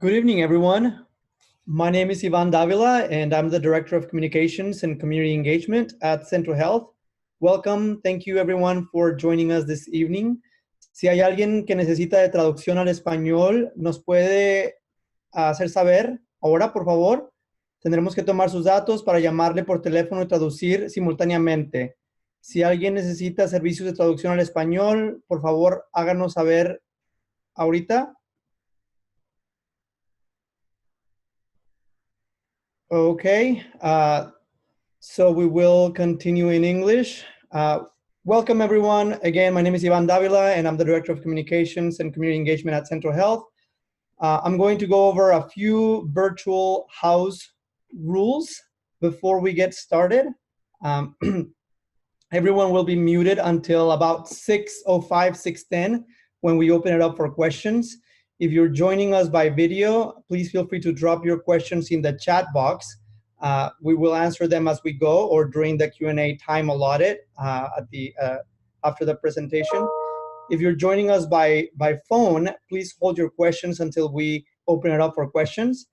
Good evening, everyone. My name is Ivan Davila, and I'm the Director of Communications and Community Engagement at Centro Health. Welcome. Thank you, everyone, for joining us this evening. Si hay alguien que necesita de traducción al español, nos puede hacer saber ahora, por favor. Tendremos que tomar sus datos para llamarle por teléfono y traducir simultáneamente. Si alguien necesita servicios de traducción al español, por favor, háganos saber ahorita. Okay, so we will continue in English. Welcome everyone. Again, my name is Ivan Davila and I'm the Director of Communications and Community Engagement at Centro Health. I'm going to go over a few virtual house rules before we get started. Everyone will be muted until about 6:05, 6:10 when we open it up for questions. If you're joining us by video, please feel free to drop your questions in the chat box. We will answer them as we go or during the Q&A time allotted after the presentation. If you're joining us by phone, please hold your questions until we open it up for questions.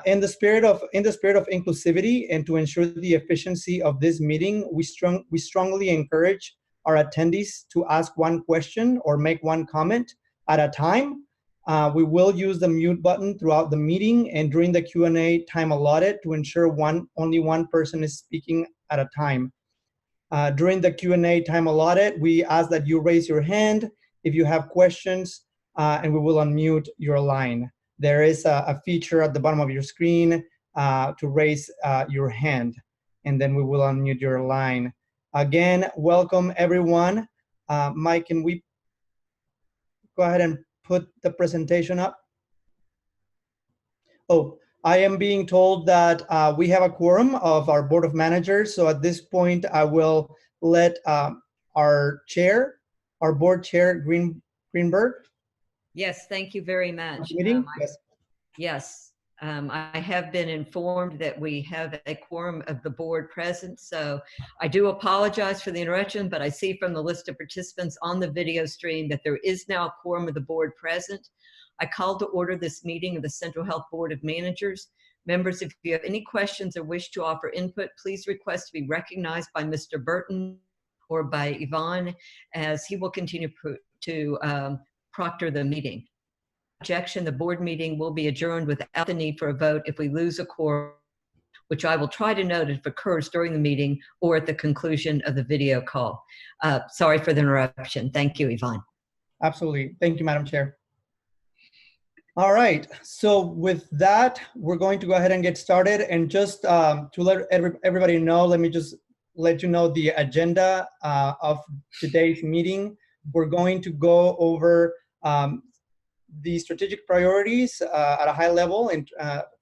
In the spirit of inclusivity and to ensure the efficiency of this meeting, we strongly encourage our attendees to ask one question or make one comment at a time. We will use the mute button throughout the meeting and during the Q&A time allotted to ensure only one person is speaking at a time. During the Q&A time allotted, we ask that you raise your hand if you have questions, and we will unmute your line. There is a feature at the bottom of your screen to raise your hand, and then we will unmute your line. Again, welcome everyone. Mike, can we go ahead and put the presentation up? Oh, I am being told that we have a quorum of our Board of Managers. So at this point, I will let our Board Chair, Greenberg. Yes, thank you very much. Yes, I have been informed that we have a quorum of the board present, so I do apologize for the interruption, but I see from the list of participants on the video stream that there is now a quorum of the board present. I call to order this meeting of the Central Health Board of Managers. Members, if you have any questions or wish to offer input, please request to be recognized by Mr. Burton or by Yvonne, as he will continue to proctor the meeting. Objection, the board meeting will be adjourned without the need for a vote if we lose a quorum, which I will try to note if it occurs during the meeting or at the conclusion of the video call. Sorry for the interruption. Thank you, Yvonne. Absolutely. Thank you, Madam Chair. All right. So with that, we're going to go ahead and get started. And just to let everybody know, let me just let you know the agenda of today's meeting. We're going to go over the strategic priorities at a high level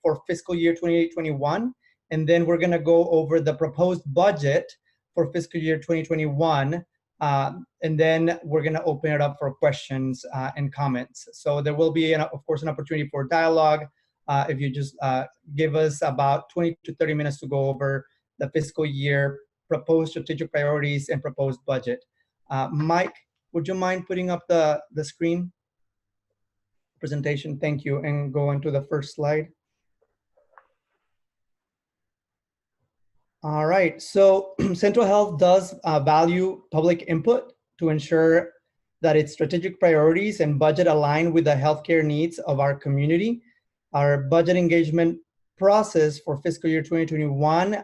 for fiscal year 2021. And then we're going to go over the proposed budget for fiscal year 2021. And then we're going to open it up for questions and comments. So there will be, of course, an opportunity for dialogue if you just give us about 20 to 30 minutes to go over the fiscal year proposed strategic priorities and proposed budget. Mike, would you mind putting up the screen presentation? Thank you. And go on to the first slide. All right. So Central Health does value public input to ensure that its strategic priorities and budget align with the healthcare needs of our community. Our budget engagement process for fiscal year 2021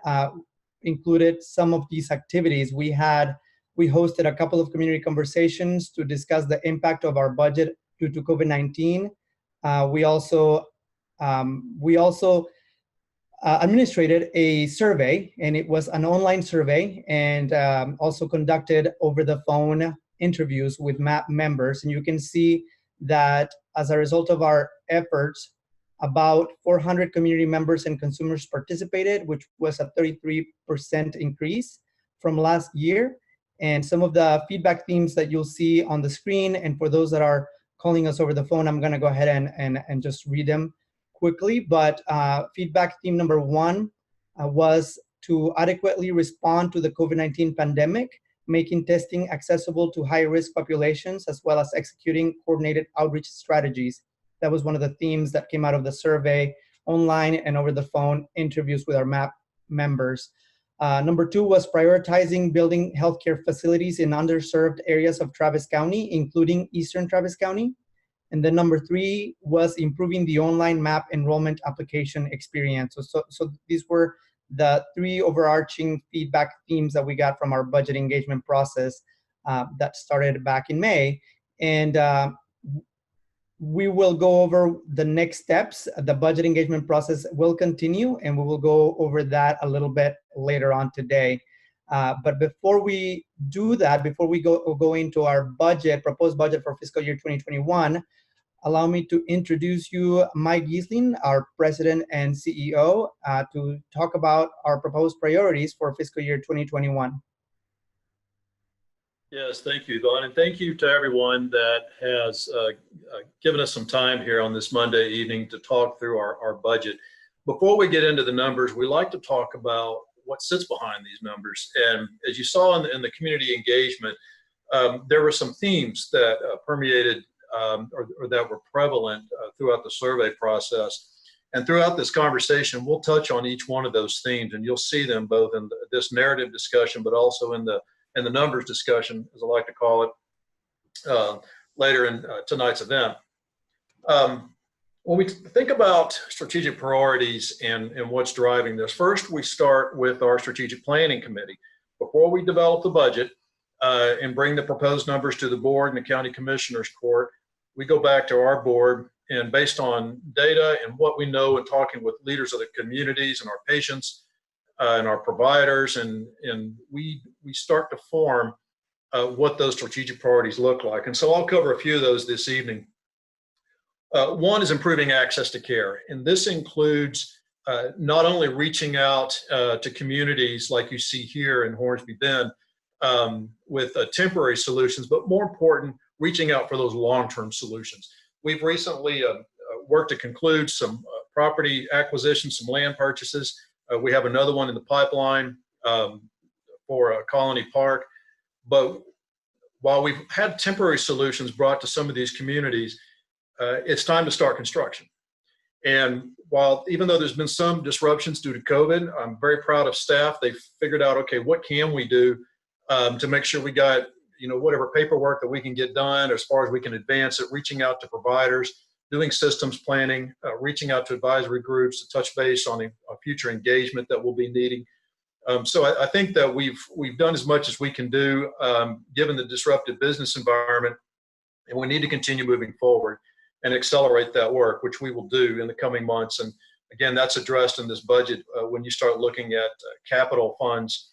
included some of these activities. We hosted a couple of community conversations to discuss the impact of our budget due to COVID-19. We also administrated a survey, and it was an online survey, and also conducted over the phone interviews with MAP members. And you can see that as a result of our efforts, about 400 community members and consumers participated, which was a 33% increase from last year. And some of the feedback themes that you'll see on the screen, and for those that are calling us over the phone, I'm gonna go ahead and just read them quickly. But feedback theme number one was to adequately respond to the COVID-19 pandemic, making testing accessible to high-risk populations, as well as executing coordinated outreach strategies. That was one of the themes that came out of the survey, online and over the phone interviews with our MAP members. Number 2 was prioritizing building healthcare facilities in underserved areas of Travis County, including Eastern Travis County. And then number 3 was improving the online MAP enrollment application experience. So these were the 3 overarching feedback themes that we got from our budget engagement process that started back in May. And we will go over the next steps. The budget engagement process will continue, and we will go over that a little bit later on today. But before we do that, before we go into our budget, proposed budget for fiscal year 2021, allow me to introduce you Mike Giesling, our President and CEO, to talk about our proposed priorities for fiscal year 2021. Yes, thank you, Don, and thank you to everyone that has given us some time here on this Monday evening to talk through our budget. Before we get into the numbers, we like to talk about what sits behind these numbers. And as you saw in the community engagement, there were some themes that permeated or that were prevalent throughout the survey process. And throughout this conversation, we'll touch on each one of those themes, and you'll see them both in this narrative discussion, but also in the numbers discussion, as I like to call it, later in tonight's event. When we think about strategic priorities and what's driving this, first we start with our strategic planning committee. Before we develop the budget and bring the proposed numbers to the board and the county commissioners court, we go back to our board, and based on data and what we know and talking with leaders of the communities and our patients, and our providers, and we start to form what those strategic priorities look like. And so I'll cover a few of those this evening. One is improving access to care, and this includes not only reaching out to communities like you see here in Hornsby Bend with temporary solutions, but more important, reaching out for those long-term solutions. We've recently worked to conclude some property acquisitions, some land purchases. We have another one in the pipeline for Colony Park. But while we've had temporary solutions brought to some of these communities, it's time to start construction. And even though there's been some disruptions due to COVID, I'm very proud of staff. They've figured out, okay, what can we do to make sure we got, whatever paperwork that we can get done as far as we can advance it, reaching out to providers, doing systems planning, reaching out to advisory groups to touch base on a future engagement that we'll be needing. So I think that we've done as much as we can do given the disrupted business environment, and we need to continue moving forward and accelerate that work, which we will do in the coming months. And again, that's addressed in this budget when you start looking at capital funds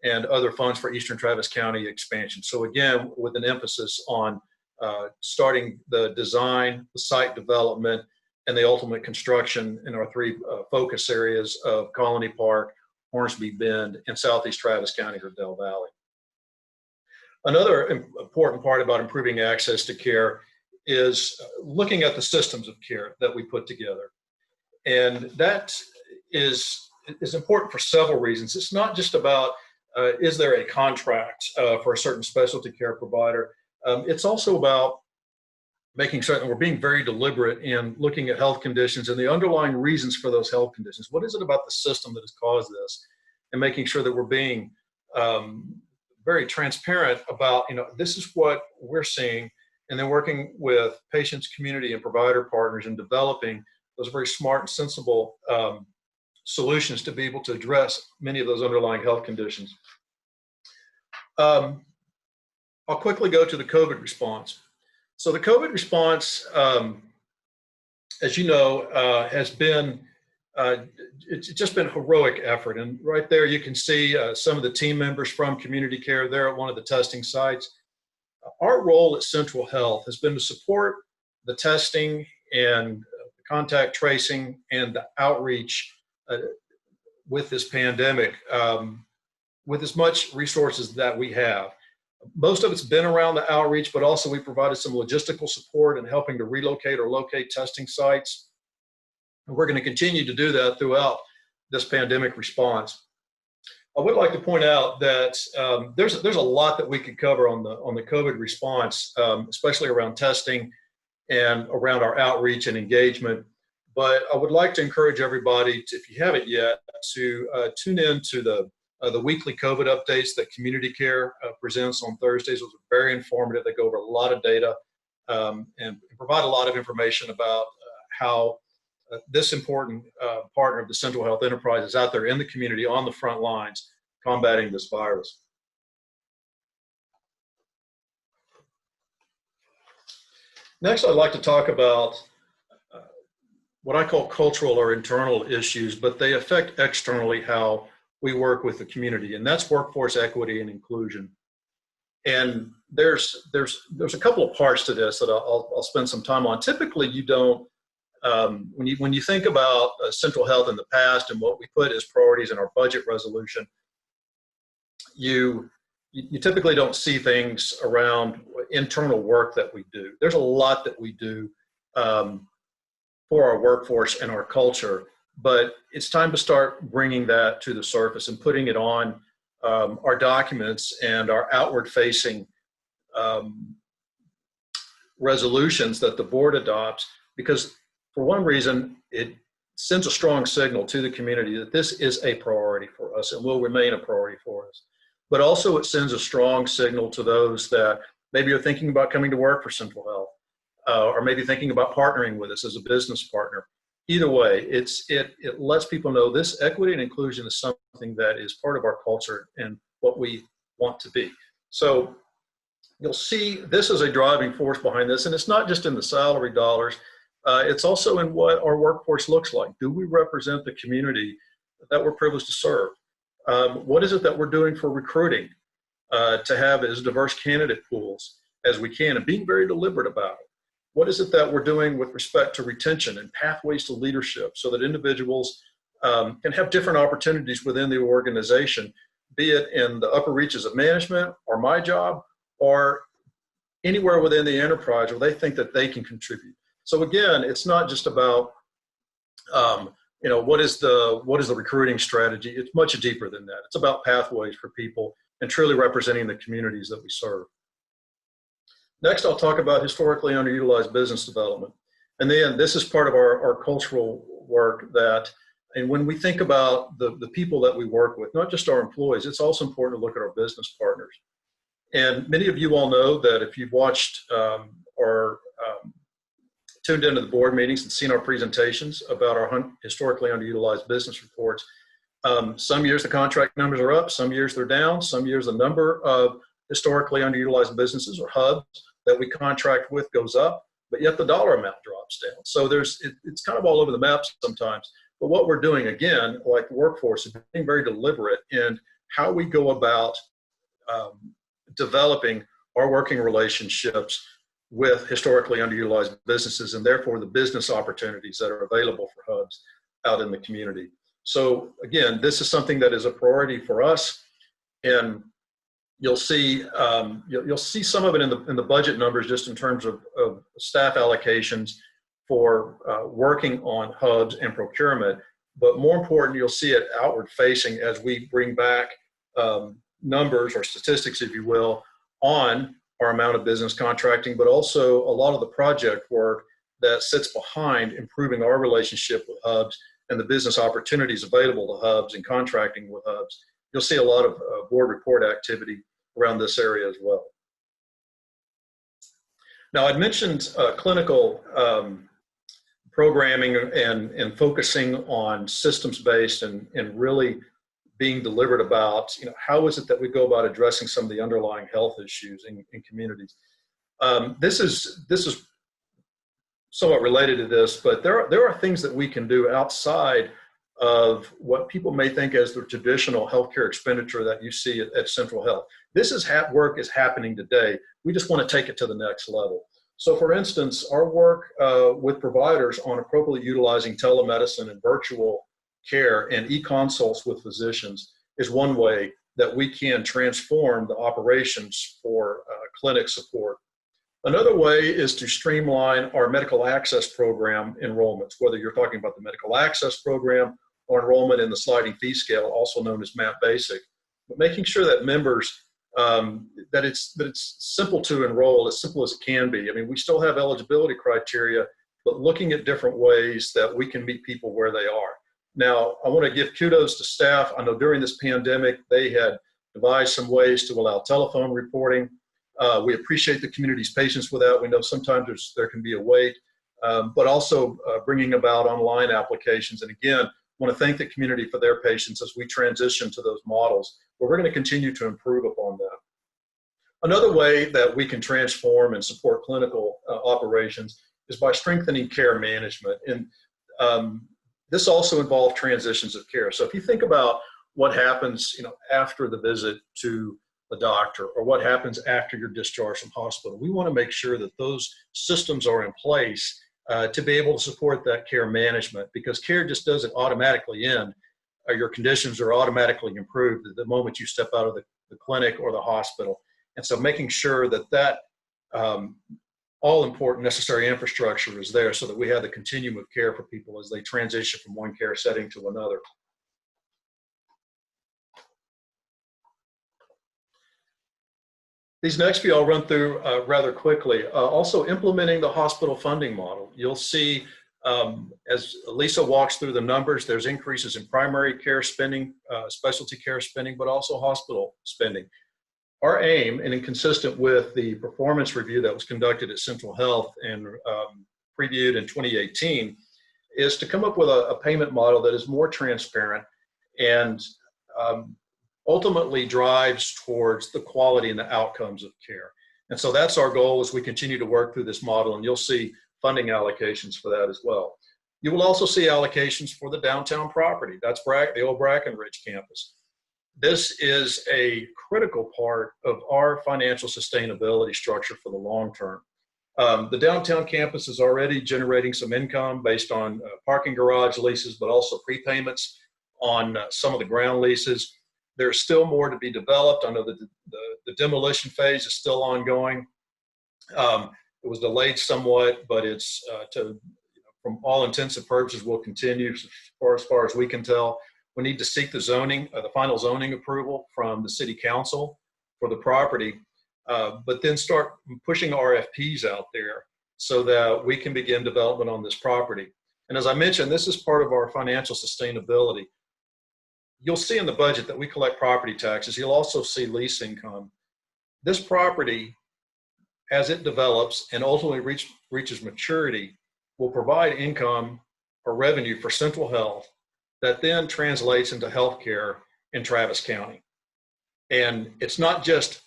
and other funds for Eastern Travis County expansion. So again, with an emphasis on starting the design, the site development, and the ultimate construction in our 3 focus areas of Colony Park, Hornsby Bend, and Southeast Travis County or Del Valley. Another important part about improving access to care is looking at the systems of care that we put together. And that is important for several reasons. It's not just about is there a contract for a certain specialty care provider. It's also about making certain we're being very deliberate in looking at health conditions and the underlying reasons for those health conditions. What is it about the system that has caused this? And making sure that we're being very transparent about, this is what we're seeing, and then working with patients, community, and provider partners in developing those very smart and sensible solutions to be able to address many of those underlying health conditions. I'll quickly go to the COVID response. So the COVID response, as you know, has been, it's just been a heroic effort. And right there you can see some of the team members from community care there at one of the testing sites. Our role at Central Health has been to support the testing and contact tracing and the outreach with this pandemic with as much resources that we have. Most of it's been around the outreach, but also we provided some logistical support in helping to relocate or locate testing sites. And we're going to continue to do that throughout this pandemic response. I would like to point out that there's a lot that we could cover on the COVID response, especially around testing and around our outreach and engagement. But I would like to encourage everybody, if you haven't yet, to tune in to the weekly COVID updates that Community Care presents on Thursdays. Those are very informative. They go over a lot of data and provide a lot of information about how this important partner of the Central Health Enterprise is out there in the community on the front lines combating this virus. Next, I'd like to talk about what I call cultural or internal issues, but they affect externally how we work with the community, and that's workforce equity and inclusion. And there's a couple of parts to this that I'll spend some time on. Typically, you don't, when you think about Central Health in the past and what we put as priorities in our budget resolution, you typically don't see things around internal work that we do. There's a lot that we do for our workforce and our culture, but it's time to start bringing that to the surface and putting it on our documents and our outward-facing resolutions that the board adopts, because for one reason, it sends a strong signal to the community that this is a priority for us and will remain a priority for us. But also it sends a strong signal to those that maybe are thinking about coming to work for Central Health, or maybe thinking about partnering with us as a business partner. Either way, it lets people know this equity and inclusion is something that is part of our culture and what we want to be. So you'll see this is a driving force behind this, and it's not just in the salary dollars, it's also in what our workforce looks like. Do we represent the community that we're privileged to serve? What is it that we're doing for recruiting to have as diverse candidate pools as we can, and being very deliberate about it? What is it that we're doing with respect to retention and pathways to leadership so that individuals can have different opportunities within the organization, be it in the upper reaches of management or my job, or anywhere within the enterprise where they think that they can contribute. So again, it's not just about what is the recruiting strategy. It's much deeper than that. It's about pathways for people and truly representing the communities that we serve. Next, I'll talk about historically underutilized business development. And then this is part of our cultural work and when we think about the people that we work with, not just our employees, it's also important to look at our business partners. And many of you all know that if you've watched or tuned into the board meetings and seen our presentations about our historically underutilized business reports, some years the contract numbers are up, some years they're down, some years the number of historically underutilized businesses or hubs that we contract with goes up, but yet the dollar amount drops down. So it's kind of all over the map sometimes. But what we're doing, again, like the workforce, is being very deliberate in how we go about developing our working relationships with historically underutilized businesses, and therefore the business opportunities that are available for hubs out in the community. So again, this is something that is a priority for us, and you'll see some of it in the budget numbers, just in terms of staff allocations for working on hubs and procurement. But more important, you'll see it outward facing as we bring back numbers or statistics, if you will, on our amount of business contracting, but also a lot of the project work that sits behind improving our relationship with hubs and the business opportunities available to hubs and contracting with hubs. You'll see a lot of board report activity around this area as well. Now, I'd mentioned clinical programming and focusing on systems-based and really being deliberate about, how is it that we go about addressing some of the underlying health issues in communities. This is somewhat related to this, but there are things that we can do outside of what people may think as the traditional healthcare expenditure that you see at Central Health. This is work is happening today. We just want to take it to the next level. So for instance, our work with providers on appropriately utilizing telemedicine and virtual care and e-consults with physicians is one way that we can transform the operations for clinic support. Another way is to streamline our medical access program enrollments, whether you're talking about the medical access program or enrollment in the sliding fee scale, also known as MAP Basic, but making sure that members that it's simple to enroll, as simple as it can be. I mean, we still have eligibility criteria, but looking at different ways that we can meet people where they are. Now, I want to give kudos to staff. I know during this pandemic, they had devised some ways to allow telephone reporting. We appreciate the community's patience with that. We know sometimes there can be a wait, but also bringing about online applications. And again, I want to thank the community for their patience as we transition to those models, but we're going to continue to improve upon that. Another way that we can transform and support clinical operations is by strengthening care management. And this also involves transitions of care. So if you think about what happens, after the visit to the doctor, or what happens after you're discharged from hospital, we want to make sure that those systems are in place to be able to support that care management, because care just doesn't automatically end. Your conditions are automatically improved the moment you step out of the clinic or the hospital. And so making sure that all important necessary infrastructure is there so that we have the continuum of care for people as they transition from one care setting to another. These next few I'll run through rather quickly. Also implementing the hospital funding model. You'll see as Lisa walks through the numbers, there's increases in primary care spending, specialty care spending, but also hospital spending. Our aim, and consistent with the performance review that was conducted at Central Health and previewed in 2018, is to come up with a payment model that is more transparent and ultimately drives towards the quality and the outcomes of care. And so that's our goal as we continue to work through this model, and you'll see funding allocations for that as well. You will also see allocations for the downtown property. That's the old Brackenridge campus. This is a critical part of our financial sustainability structure for the long term. The downtown campus is already generating some income based on parking garage leases, but also prepayments on some of the ground leases. There's still more to be developed. I know that the demolition phase is still ongoing. It was delayed somewhat, but it's from all intents and purposes will continue as far as we can tell. We need to seek the final zoning approval from the city council for the property, but then start pushing RFPs out there so that we can begin development on this property. And as I mentioned, this is part of our financial sustainability. You'll see in the budget that we collect property taxes. You'll also see lease income. This property, as it develops and ultimately reaches maturity, will provide income or revenue for Central Health that then translates into healthcare in Travis County. And it's not just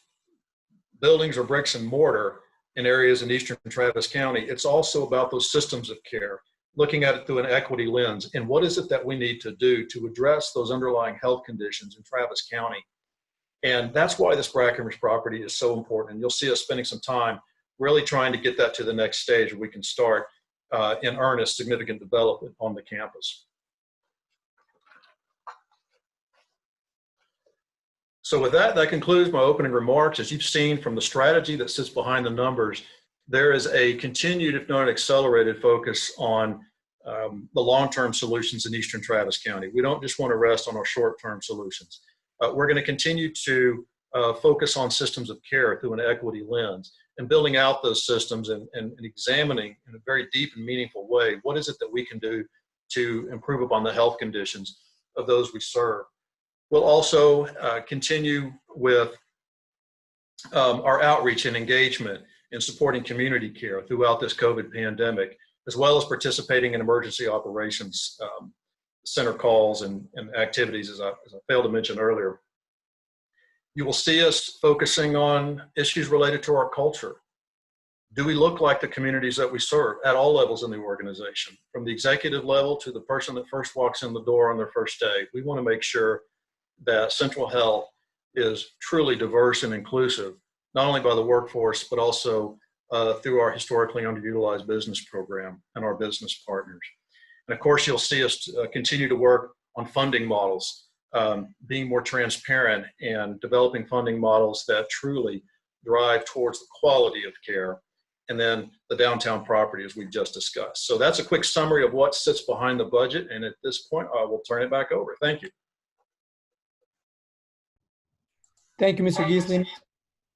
buildings or bricks and mortar in areas in eastern Travis County. It's also about those systems of care, looking at it through an equity lens. And what is it that we need to do to address those underlying health conditions in Travis County? And that's why this Brackenridge property is so important. And you'll see us spending some time really trying to get that to the next stage where we can start in earnest significant development on the campus. So with that, that concludes my opening remarks. As you've seen from the strategy that sits behind the numbers, there is a continued, if not accelerated, focus on the long-term solutions in eastern Travis County. We don't just want to rest on our short-term solutions. We're going to continue to focus on systems of care through an equity lens and building out those systems and examining in a very deep and meaningful way, what is it that we can do to improve upon the health conditions of those we serve. We'll also continue with our outreach and engagement in supporting community care throughout this COVID pandemic, as well as participating in emergency operations center calls and activities, as I failed to mention earlier. You will see us focusing on issues related to our culture. Do we look like the communities that we serve at all levels in the organization, from the executive level to the person that first walks in the door on their first day? We want to make sure that Central Health is truly diverse and inclusive, not only by the workforce, but also through our historically underutilized business program and our business partners. And of course, you'll see us continue to work on funding models, being more transparent and developing funding models that truly drive towards the quality of care, and then the downtown property, as we've just discussed. So that's a quick summary of what sits behind the budget. And at this point, I will turn it back over. Thank you. Thank you, Mr. Giesling.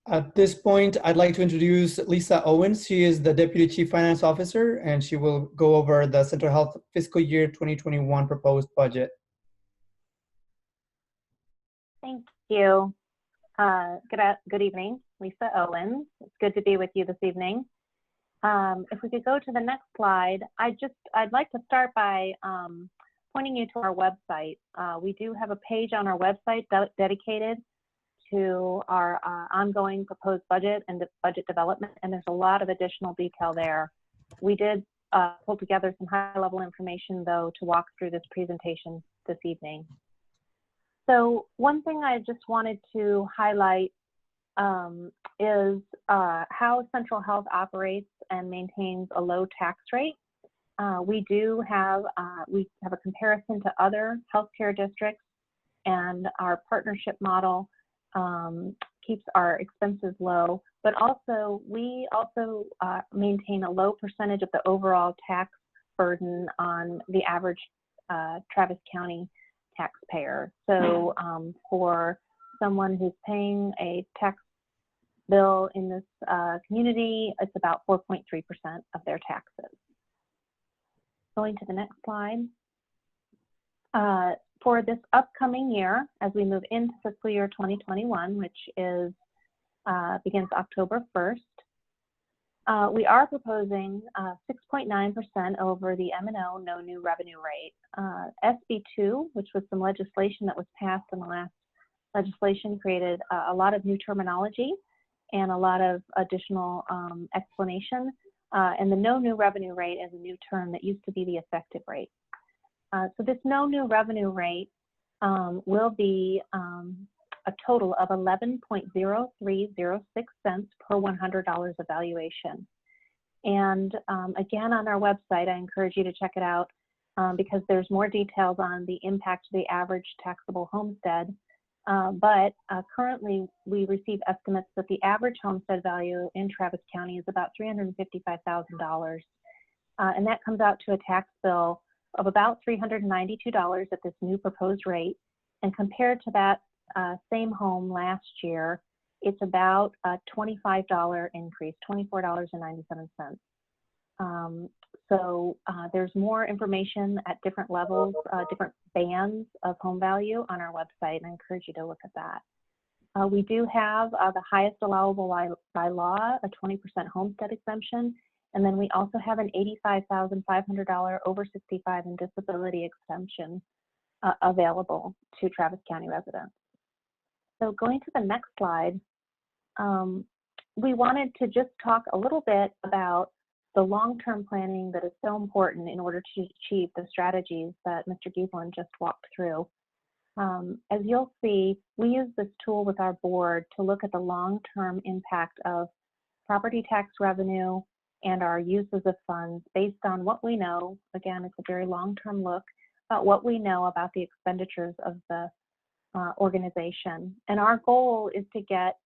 At this point, I'd like to introduce Lisa Owens. She is the Deputy Chief Finance Officer, and she will go over the Central Health Fiscal Year 2021 Proposed Budget. Thank you. Good evening, Lisa Owens. It's good to be with you this evening. If we could go to the next slide, I'd like to start by pointing you to our website. We do have a page on our website dedicated to our ongoing proposed budget and budget development, and there's a lot of additional detail there. We did pull together some high-level information, though, to walk through this presentation this evening. So one thing I just wanted to highlight is how Central Health operates and maintains a low tax rate. We have a comparison to other healthcare districts, and our partnership model keeps our expenses low, but also we also maintain a low percentage of the overall tax burden on the average Travis County taxpayer. So for someone who's paying a tax bill in this community, it's about 4.3% of their taxes. Going to the next slide. For this upcoming year, as we move into fiscal year 2021, which is begins October 1st, we are proposing 6.9% over the M&O No New Revenue rate. SB2, which was some legislation that was passed in the last legislation, created a lot of new terminology and a lot of additional explanation. And the No New Revenue rate is a new term that used to be the effective rate. So this No New Revenue rate will be a total of 11.0306 cents per $100 of valuation. And again, on our website, I encourage you to check it out because there's more details on the impact to the average taxable homestead. But currently, we receive estimates that the average homestead value in Travis County is about $355,000. And that comes out to a tax bill of about $392 at this new proposed rate. And compared to that same home last year, it's about a $25 increase, $24.97. So there's more information at different levels, different bands of home value on our website, and I encourage you to look at that. We do have the highest allowable by law, a 20% homestead exemption, and then we also have an $85,500 over 65 and disability exemption available to Travis County residents. So going to the next slide, we wanted to just talk a little bit about the long-term planning that is so important in order to achieve the strategies that Mr. Giesling just walked through. As you'll see, we use this tool with our board to look at the long-term impact of property tax revenue and our uses of funds based on what we know. Again, it's a very long-term look about what we know about the expenditures of the organization. And our goal is to get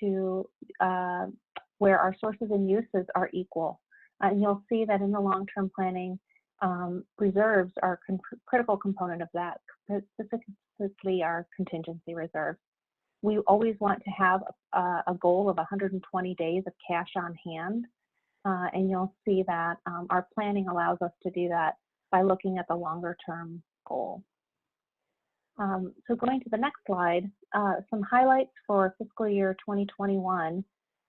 to where our sources and uses are equal. And you'll see that in the long-term planning, reserves are a critical component of that, specifically our contingency reserves. We always want to have a goal of 120 days of cash on hand. And you'll see that our planning allows us to do that by looking at the longer-term goal. So going to the next slide, some highlights for fiscal year 2021.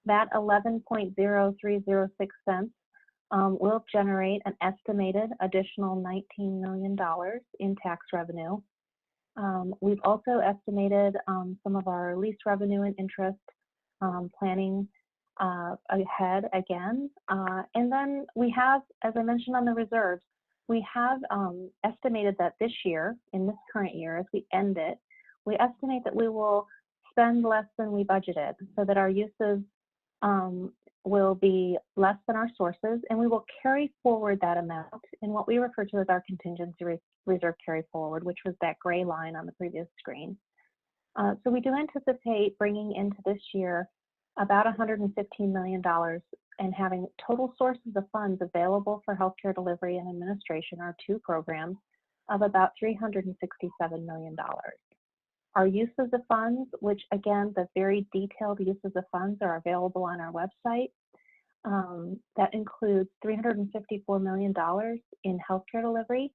That 11.0306 cents will generate an estimated additional $19 million in tax revenue. We've also estimated some of our lease revenue and interest planning ahead again. And then we have, as I mentioned on the reserves, we have estimated that this year, in this current year, as we end it, we estimate that we will spend less than we budgeted, so that our uses will be less than our sources, and we will carry forward that amount in what we refer to as our contingency reserve carry forward, which was that gray line on the previous screen. So we do anticipate bringing into this year about $115 million and having total sources of funds available for healthcare delivery and administration, our two programs, of about $367 million. Our uses of funds, which again, the very detailed uses of funds are available on our website. That includes $354 million in healthcare delivery,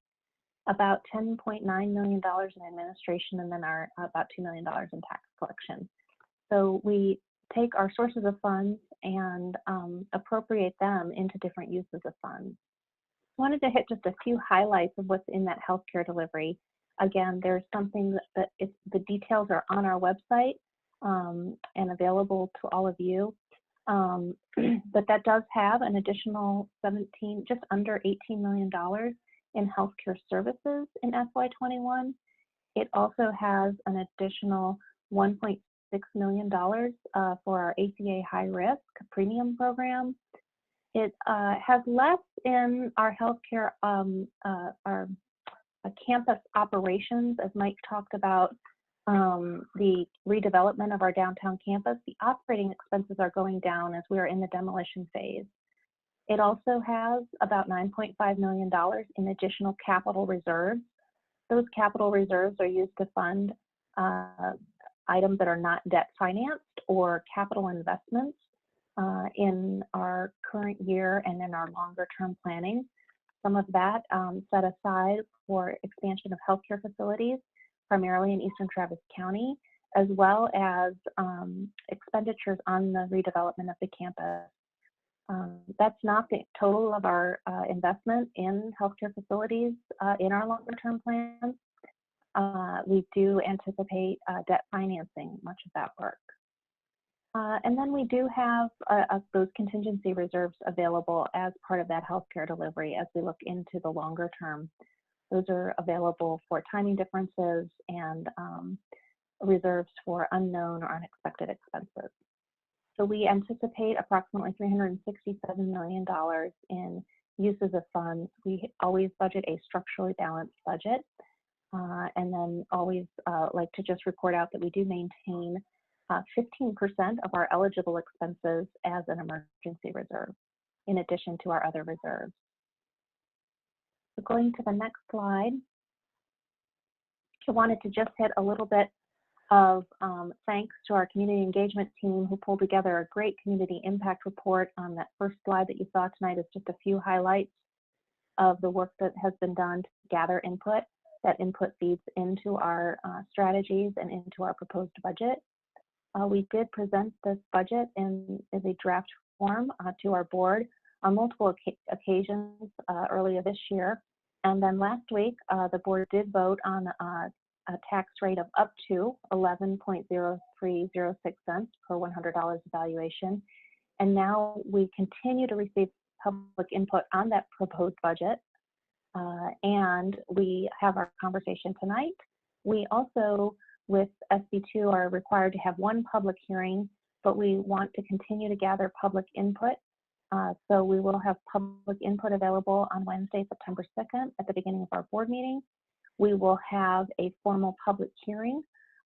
about $10.9 million in administration, and then about $2 million in tax collection. So we take our sources of funds and appropriate them into different uses of funds. I wanted to hit just a few highlights of what's in that healthcare delivery. Again, there's something that the details are on our website and available to all of you. But that does have an additional just under $18 million in healthcare services in FY21. It also has an additional $1.6 million for our ACA high risk premium program. It has less in our healthcare, our campus operations, as Mike talked about, the redevelopment of our downtown campus. The operating expenses are going down as we are in the demolition phase. It also has about $9.5 million in additional capital reserves. Those capital reserves are used to fund items that are not debt financed or capital investments in our current year and in our longer term planning. Some of that set aside for expansion of healthcare facilities, primarily in Eastern Travis County, as well as expenditures on the redevelopment of the campus. That's not the total of our investment in healthcare facilities in our longer term plans. We do anticipate debt financing much of that work. And then we do have those contingency reserves available as part of that healthcare delivery as we look into the longer term. Those are available for timing differences and reserves for unknown or unexpected expenses. So we anticipate approximately $367 million in uses of funds. We always budget a structurally balanced budget, and then always like to just report out that we do maintain 15% of our eligible expenses as an emergency reserve, in addition to our other reserves. So going to the next slide, I wanted to just hit a little bit of thanks to our community engagement team who pulled together a great community impact report. On that first slide that you saw tonight is just a few highlights of the work that has been done to gather input. That input feeds into our strategies and into our proposed budget. We did present this budget as a draft form to our board on multiple occasions earlier this year. And then last week, the board did vote on a tax rate of up to 11.0306 cents per $100 evaluation. And now we continue to receive public input on that proposed budget. And we have our conversation tonight. We also, with SB2, are required to have one public hearing, but we want to continue to gather public input. So we will have public input available on Wednesday, September 2nd at the beginning of our board meeting. We will have a formal public hearing,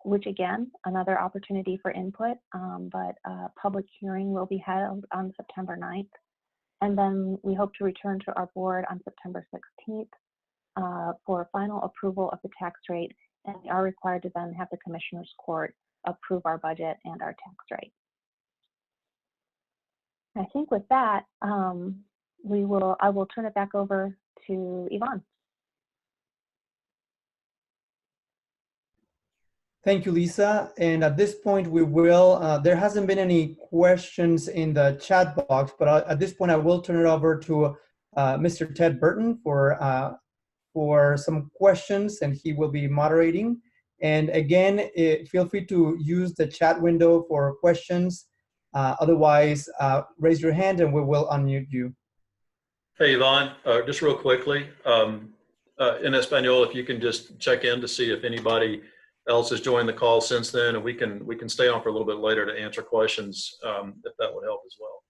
which again, another opportunity for input, but a public hearing will be held on September 9th. And then we hope to return to our board on September 16th for final approval of the tax rate, and we are required to then have the Commissioners Court approve our budget and our tax rate. I think with that, I will turn it back over to Yvonne. Thank you, Lisa. And at this point, we will, there hasn't been any questions in the chat box, but at this point, I will turn it over to Mr. Ted Burton for some questions, and he will be moderating. And again, feel free to use the chat window for questions. Otherwise, raise your hand and we will unmute you. Hey, Yvonne, just real quickly, in Espanol, if you can just check in to see if anybody else has joined the call since then, and we can stay on for a little bit later to answer questions, if that would help as well.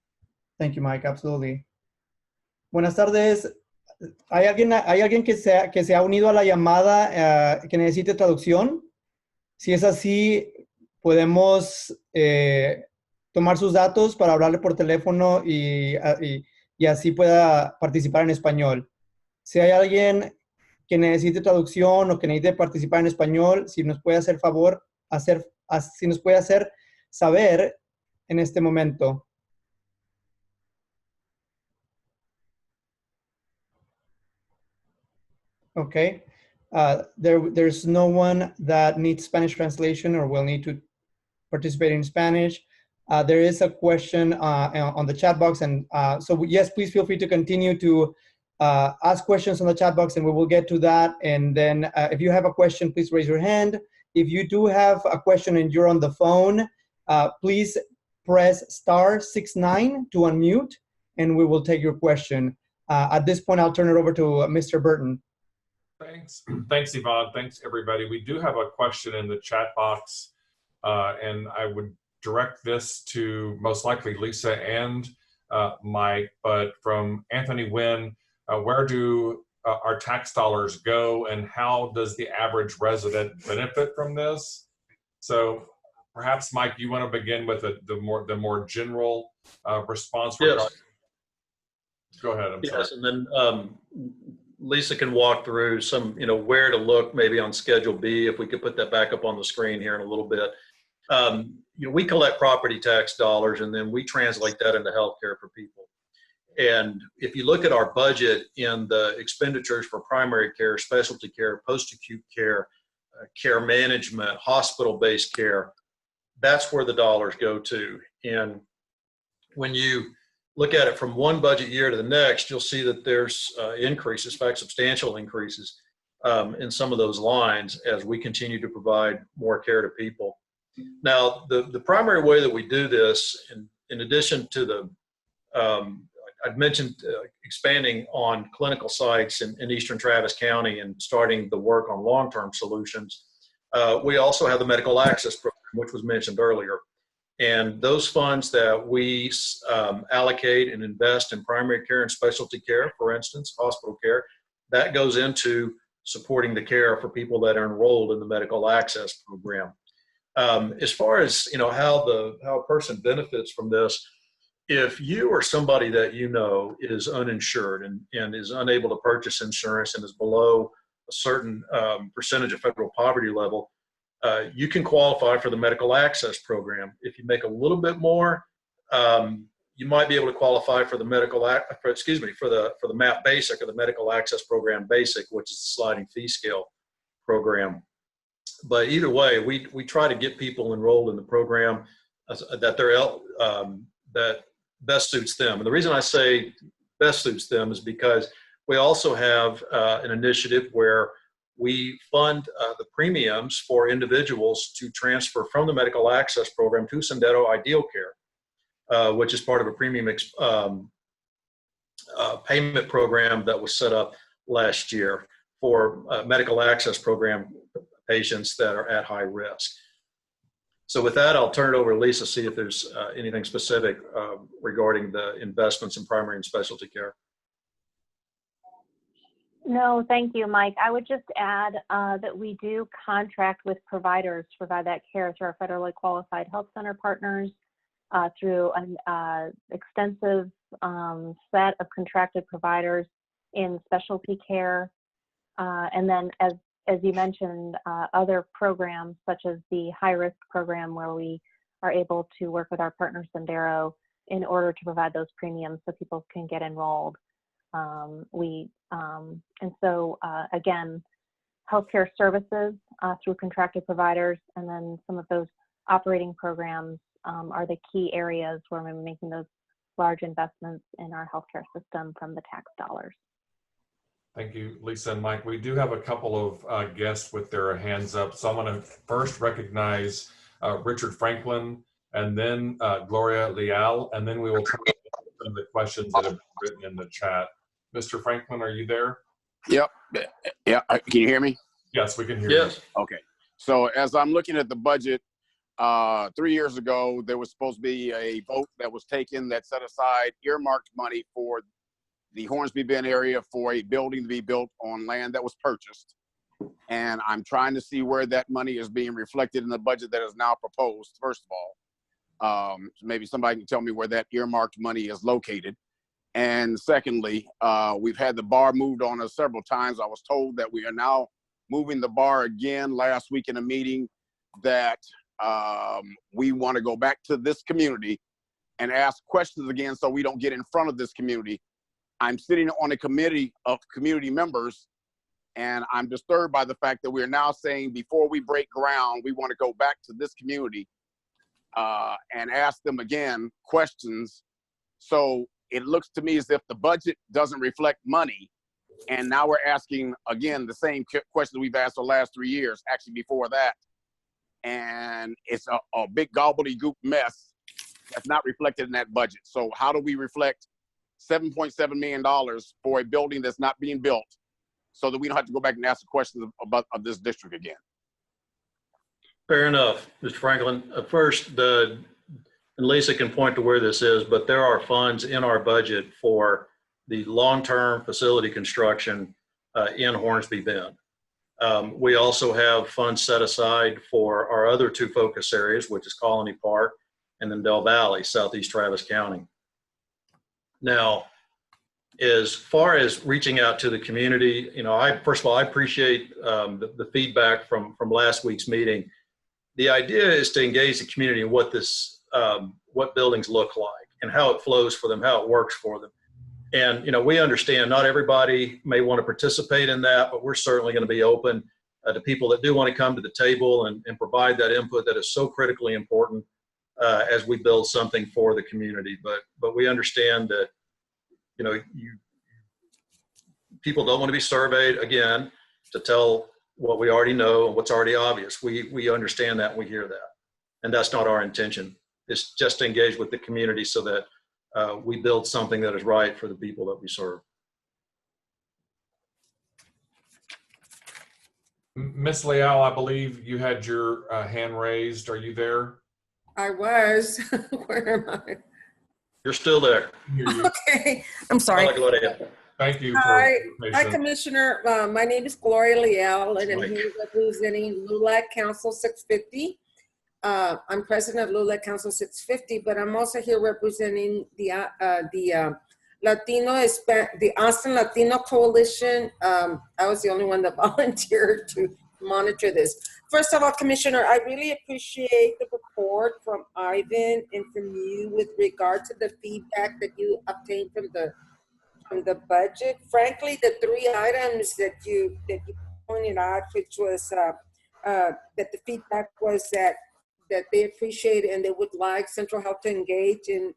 Thank you, Mike. Absolutely. Buenas tardes. ¿Hay alguien que se ha unido a la llamada que necesite traducción? Si es así, podemos tomar sus datos para hablarle por teléfono y así pueda participar en español. Si hay alguien que necesite traducción o que necesite participar en español, si nos puede hacer favor, si nos puede hacer saber en este momento. Okay. There's no one that needs Spanish translation or will need to participate in Spanish. There is a question on the chat box, and so yes, please feel free to continue to ask questions on the chat box, and we will get to that. And then if you have a question, please raise your hand. If you do have a question and you're on the phone, please press *69 to unmute, and we will take your question. At this point, I'll turn it over to Mr. Burton. Thanks, Yvonne. Thanks, everybody. We do have a question in the chat box, and I would direct this to most likely Lisa and Mike, but from Anthony Wynn, where do our tax dollars go, and how does the average resident benefit from this? So perhaps, Mike, you want to begin with the more general response? Yes. Go ahead. I'm sorry. Yes, and then Lisa can walk through some, where to look maybe on Schedule B, if we could put that back up on the screen here in a little bit. We collect property tax dollars, and then we translate that into healthcare for people. And if you look at our budget in the expenditures for primary care, specialty care, post-acute care, care management, hospital-based care, that's where the dollars go to. And when you look at it from one budget year to the next, you'll see that there's increases, in fact, substantial increases in some of those lines as we continue to provide more care to people. Now, the primary way that we do this, in addition to the, I'd mentioned expanding on clinical sites in Eastern Travis County and starting the work on long-term solutions, we also have the medical access program, which was mentioned earlier. And those funds that we allocate and invest in primary care and specialty care, for instance, hospital care, that goes into supporting the care for people that are enrolled in the medical access program. As far as how a person benefits from this, if you or somebody that is uninsured and is unable to purchase insurance and is below a certain percentage of federal poverty level, you can qualify for the medical access program. If you make a little bit more, you might be able to qualify for the for the MAP Basic, or the Medical Access Program Basic, which is the sliding fee scale program. But either way, we try to get people enrolled in the program that best suits them. And the reason I say best suits them is because we also have an initiative where we fund the premiums for individuals to transfer from the medical access program to Sendero Ideal Care, which is part of a premium payment program that was set up last year for medical access program patients that are at high risk. So with that, I'll turn it over to Lisa, see if there's anything specific regarding the investments in primary and specialty care. No, thank you, Mike. I would just add that we do contract with providers to provide that care through our federally qualified health center partners, through an extensive set of contracted providers in specialty care. And then as you mentioned, other programs such as the high risk program, where we are able to work with our partner Sendero in order to provide those premiums so people can get enrolled. And so again, healthcare services through contracted providers, and then some of those operating programs are the key areas where we're making those large investments in our healthcare system from the tax dollars. Thank you, Lisa and Mike. We do have a couple of guests with their hands up. So I'm going to first recognize Richard Franklin, and then Gloria Leal, and then we will turn to some of the questions that have been written in the chat. Mr. Franklin, are you there? Yep. Yeah. Can you hear me? Yes, we can hear you. Okay. So as I'm looking at the budget, 3 years ago, there was supposed to be a vote that was taken that set aside earmarked money for the Hornsby Bend area for a building to be built on land that was purchased. And I'm trying to see where that money is being reflected in the budget that is now proposed, first of all. Maybe somebody can tell me where that earmarked money is located. And secondly, we've had the bar moved on us several times. I was told that we are now moving the bar again last week in a meeting, that we want to go back to this community and ask questions again so we don't get in front of this community. I'm sitting on a committee of community members, and I'm disturbed by the fact that we're now saying before we break ground, we want to go back to this community and ask them again questions. So it looks to me as if the budget doesn't reflect money. And now we're asking, again, the same question we've asked the last 3 years, actually before that. And it's a big gobbledygook mess that's not reflected in that budget. So how do we reflect $7.7 million for a building that's not being built so that we don't have to go back and ask the questions of this district again? Fair enough, Mr. Franklin. First, and Lisa can point to where this is, but there are funds in our budget for the long-term facility construction in Hornsby Bend. We also have funds set aside for our other two focus areas, which is Colony Park and then Del Valley, Southeast Travis County. Now, as far as reaching out to the community, you know, first of all, I appreciate the feedback from last week's meeting. The idea is to engage the community in what what buildings look like and how it flows for them, how it works for them. And, you know, we understand not everybody may want to participate in that, but we're certainly going to be open to people that do want to come to the table and provide that input that is so critically important as we build something for the community. But we understand that, you know, people don't want to be surveyed again to tell what we already know and what's already obvious. We understand that and we hear that. And that's not our intention. It's just to engage with the community so that we build something that is right for the people that we serve. Miss Leal, I believe you had your hand raised. Are you there? I was. Where am I? You're still there. Okay, I'm sorry. Thank you. Hi, Commissioner. My name is Gloria Leal, and I'm here representing LULAC Council 650. I'm president of LULAC Council 650, but I'm also here representing the Austin Latino Coalition. I was the only one that volunteered to monitor this. First of all, Commissioner, I really appreciate the report from Ivan and from you with regard to the feedback that you obtained from the budget. Frankly, the three items that you pointed out, which was that the feedback was that they appreciate and they would like Central Health to engage in,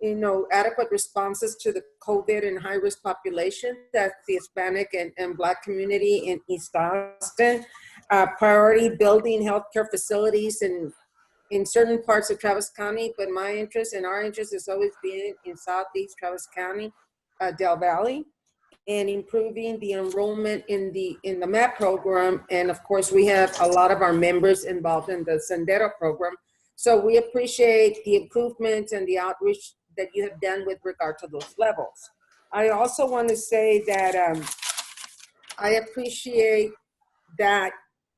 you know, adequate responses to the COVID and high-risk population, that's the Hispanic and Black community in East Austin. Priority building healthcare facilities in certain parts of Travis County, but my interest and our interest has always been in Southeast Travis County, Del Valley, and improving the enrollment in the MAP program. And of course, we have a lot of our members involved in the Sendero program. So we appreciate the improvements and the outreach that you have done with regard to those levels. I also want to say that I appreciate that,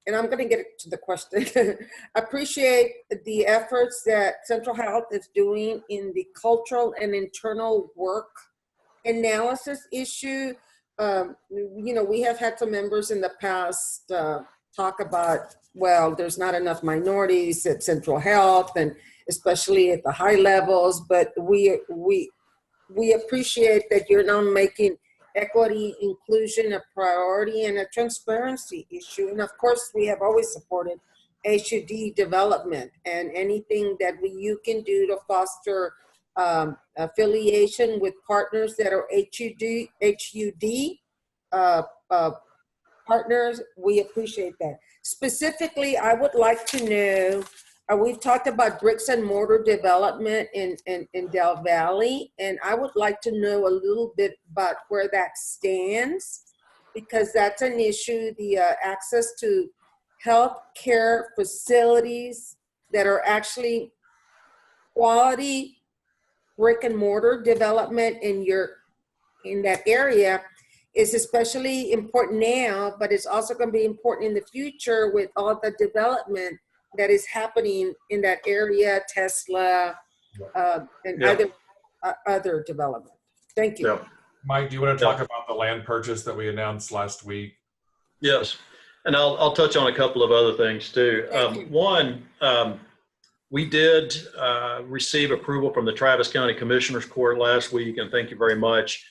and I'm going to get to the question, appreciate the efforts that Central Health is doing in the cultural and internal work analysis issue. You know, we have had some members in the past talk about, well, there's not enough minorities at Central Health, and especially at the high levels, but we appreciate that you're now making equity, inclusion a priority and a transparency issue. And of course, we have always supported HUD development and anything that you can do to foster affiliation with partners that are HUD partners. We appreciate that. Specifically, I would like to know, we've talked about bricks and mortar development in Del Valley, and I would like to know a little bit about where that stands, because that's an issue, the access to health care facilities that are actually quality brick and mortar development in that area is especially important now, but it's also going to be important in the future with all the development that is happening in that area, Tesla, and other development. Thank you. Yeah. Mike, do you want to talk about the land purchase that we announced last week? Yes, and I'll touch on a couple of other things too. One, we did receive approval from the Travis County Commissioners Court last week, and thank you very much,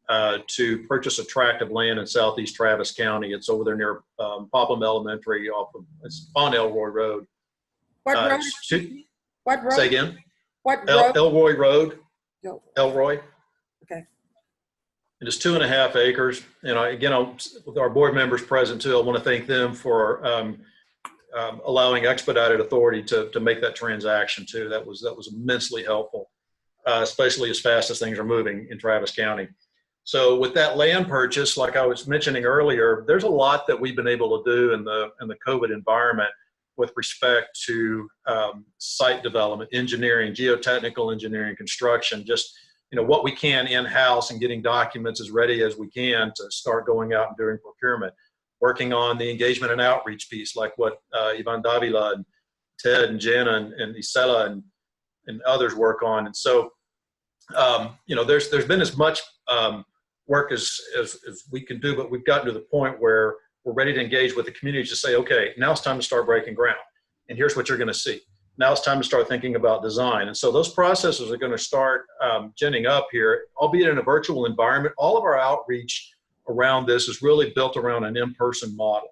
to purchase a tract of land in southeast Travis County. It's over there near Popham Elementary, it's on Elroy Road. What road? What road? Say again? What road? Elroy Road. No. Elroy. Okay. It is 2.5 acres. And with our board members present too, I want to thank them for allowing expedited authority to make that transaction too. That was immensely helpful, especially as fast as things are moving in Travis County. So with that land purchase, like I was mentioning earlier, there's a lot that we've been able to do in the COVID environment with respect to site development, engineering, geotechnical engineering, construction, just what we can in-house and getting documents as ready as we can to start going out and doing procurement. Working on the engagement and outreach piece, like what Ivan Davila and Ted and Jenna and Isela and others work on. And so, there's been as much work as we can do, but we've gotten to the point where we're ready to engage with the community to say, okay, now it's time to start breaking ground. And here's what you're going to see. Now it's time to start thinking about design. And so those processes are going to start ginning up here, albeit in a virtual environment. All of our outreach around this is really built around an in-person model.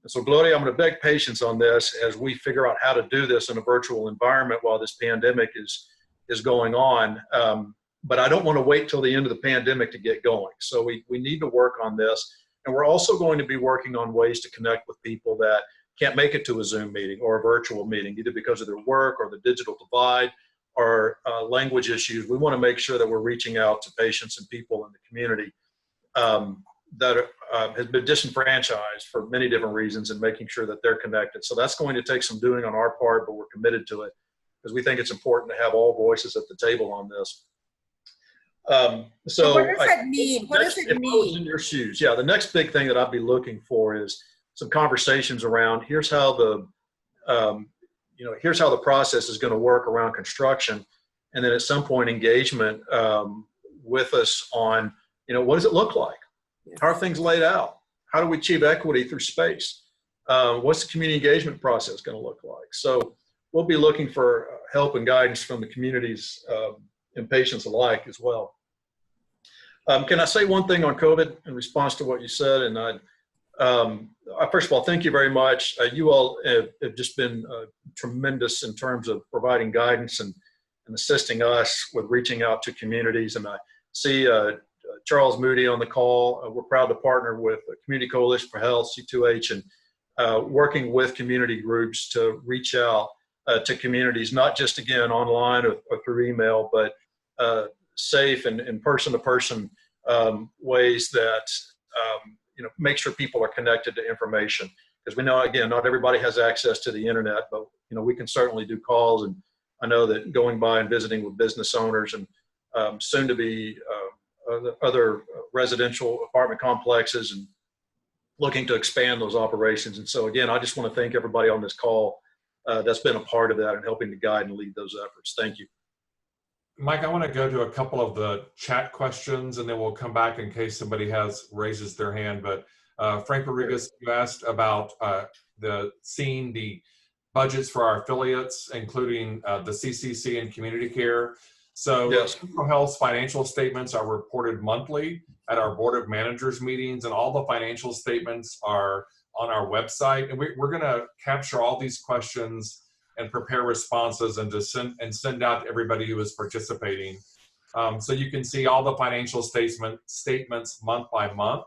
And so, Gloria, I'm going to beg patience on this as we figure out how to do this in a virtual environment while this pandemic is going on. But I don't want to wait till the end of the pandemic to get going. So we need to work on this. And we're also going to be working on ways to connect with people that can't make it to a Zoom meeting or a virtual meeting, either because of their work or the digital divide or language issues. We want to make sure that we're reaching out to patients and people in the community that has been disenfranchised for many different reasons and making sure that they're connected. So that's going to take some doing on our part, but we're committed to it because we think it's important to have all voices at the table on this. So what does that mean? What does it mean? If I was in your shoes, the next big thing that I'd be looking for is some conversations around here's how the process is going to work around construction, and then at some point engagement with us on what does it look like? How are things laid out? How do we achieve equity through space? What's the community engagement process going to look like? So we'll be looking for help and guidance from the communities and patients alike as well. Can I say one thing on COVID in response to what you said? And first of all, thank you very much. You all have just been tremendous in terms of providing guidance and assisting us with reaching out to communities. And I see Charles Moody on the call. We're proud to partner with the Community Coalition for Health, C2H, and working with community groups to reach out to communities, not just, again, online or through email, but safe and person-to-person ways that make sure people are connected to information. Because we know, again, not everybody has access to the internet, but we can certainly do calls. And I know that going by and visiting with business owners and soon to be other residential apartment complexes and looking to expand those operations. And so again, I just want to thank everybody on this call that's been a part of that and helping to guide and lead those efforts. Thank you. Mike, I want to go to a couple of the chat questions and then we'll come back in case somebody raises their hand. But Frank Rodriguez, you asked about seeing the budgets for our affiliates, including the CCC and community care. So yes. Central Health's financial statements are reported monthly at our Board of Managers meetings, and all the financial statements are on our website. And we're going to capture all these questions and prepare responses and send out to everybody who is participating. So you can see all the financial statements month by month.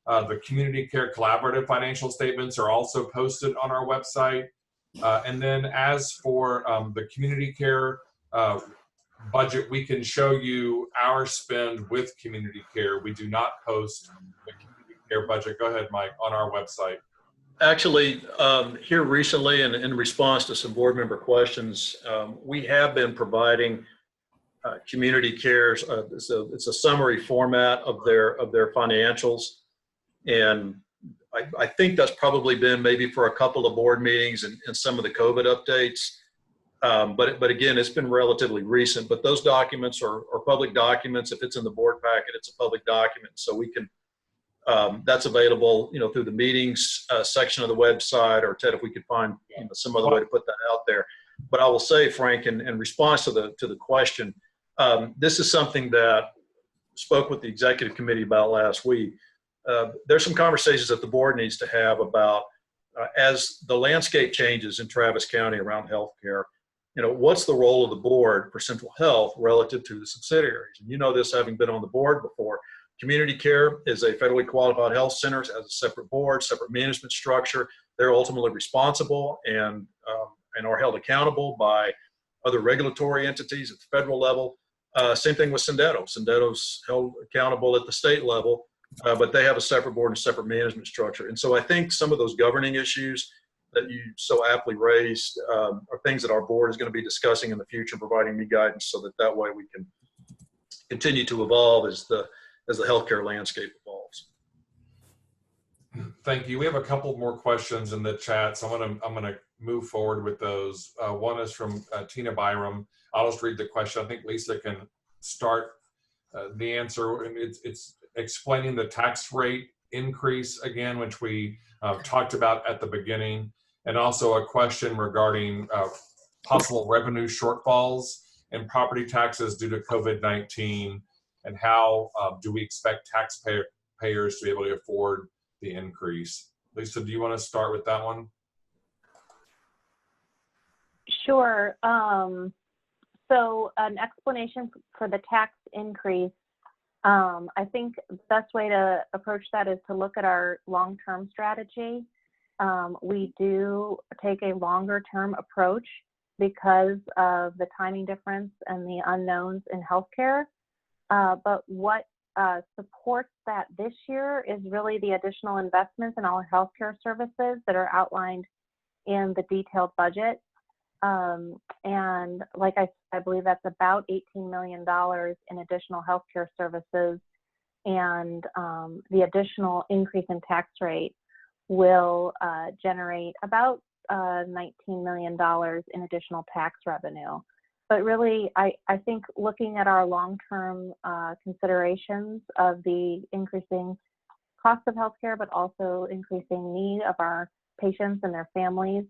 The Community Care Collaborative financial statements are also posted on our website. And then as for the community care budget, we can show you our spend with community care. We do not post the community care budget. Go ahead, Mike, on our website. Actually, here recently, and in response to some board member questions, we have been providing community cares. It's a summary format of their financials, and I think that's probably been maybe for a couple of board meetings and some of the COVID updates. But again, it's been relatively recent, but those documents are public documents. If it's in the board packet, it's a public document. So we can, that's available, through the meetings section of the website, or Ted, if we could find some other way to put that out there. But I will say, Frank, in response to the question, this is something that I spoke with the executive committee about last week. There's some conversations that the board needs to have about as the landscape changes in Travis County around healthcare. What's the role of the board for central health relative to the subsidiaries? And this, having been on the board before. Community care is a federally qualified health center, has a separate board, separate management structure. They're ultimately responsible and are held accountable by other regulatory entities at the federal level. Same thing with Sendeto. Sendeto's held accountable at the state level, but they have a separate board and a separate management structure. And so I think some of those governing issues that you so aptly raised are things that our board is going to be discussing in the future, providing me guidance so that way we can continue to evolve as the healthcare landscape evolves. Thank you. We have a couple more questions in the chat, so I'm gonna move forward with those. One is from Tina Byram. I'll just read the question. I think Lisa can start the answer, and it's explaining the tax rate increase again, which we talked about at the beginning, and also a question regarding possible revenue shortfalls in property taxes due to COVID-19, and how do we expect taxpayers to be able to afford the increase. Lisa, do you want to start with that one? Sure. So an explanation for the tax increase, I think the best way to approach that is to look at our long-term strategy. We do take a longer-term approach because of the timing difference and the unknowns in healthcare. But what supports that this year is really the additional investments in our healthcare services that are outlined in the detailed budget. And like I believe that's about $18 million in additional healthcare services, and the additional increase in tax rate will generate about $19 million in additional tax revenue. But really, I think looking at our long-term considerations of the increasing cost of healthcare, but also increasing need of our patients and their families,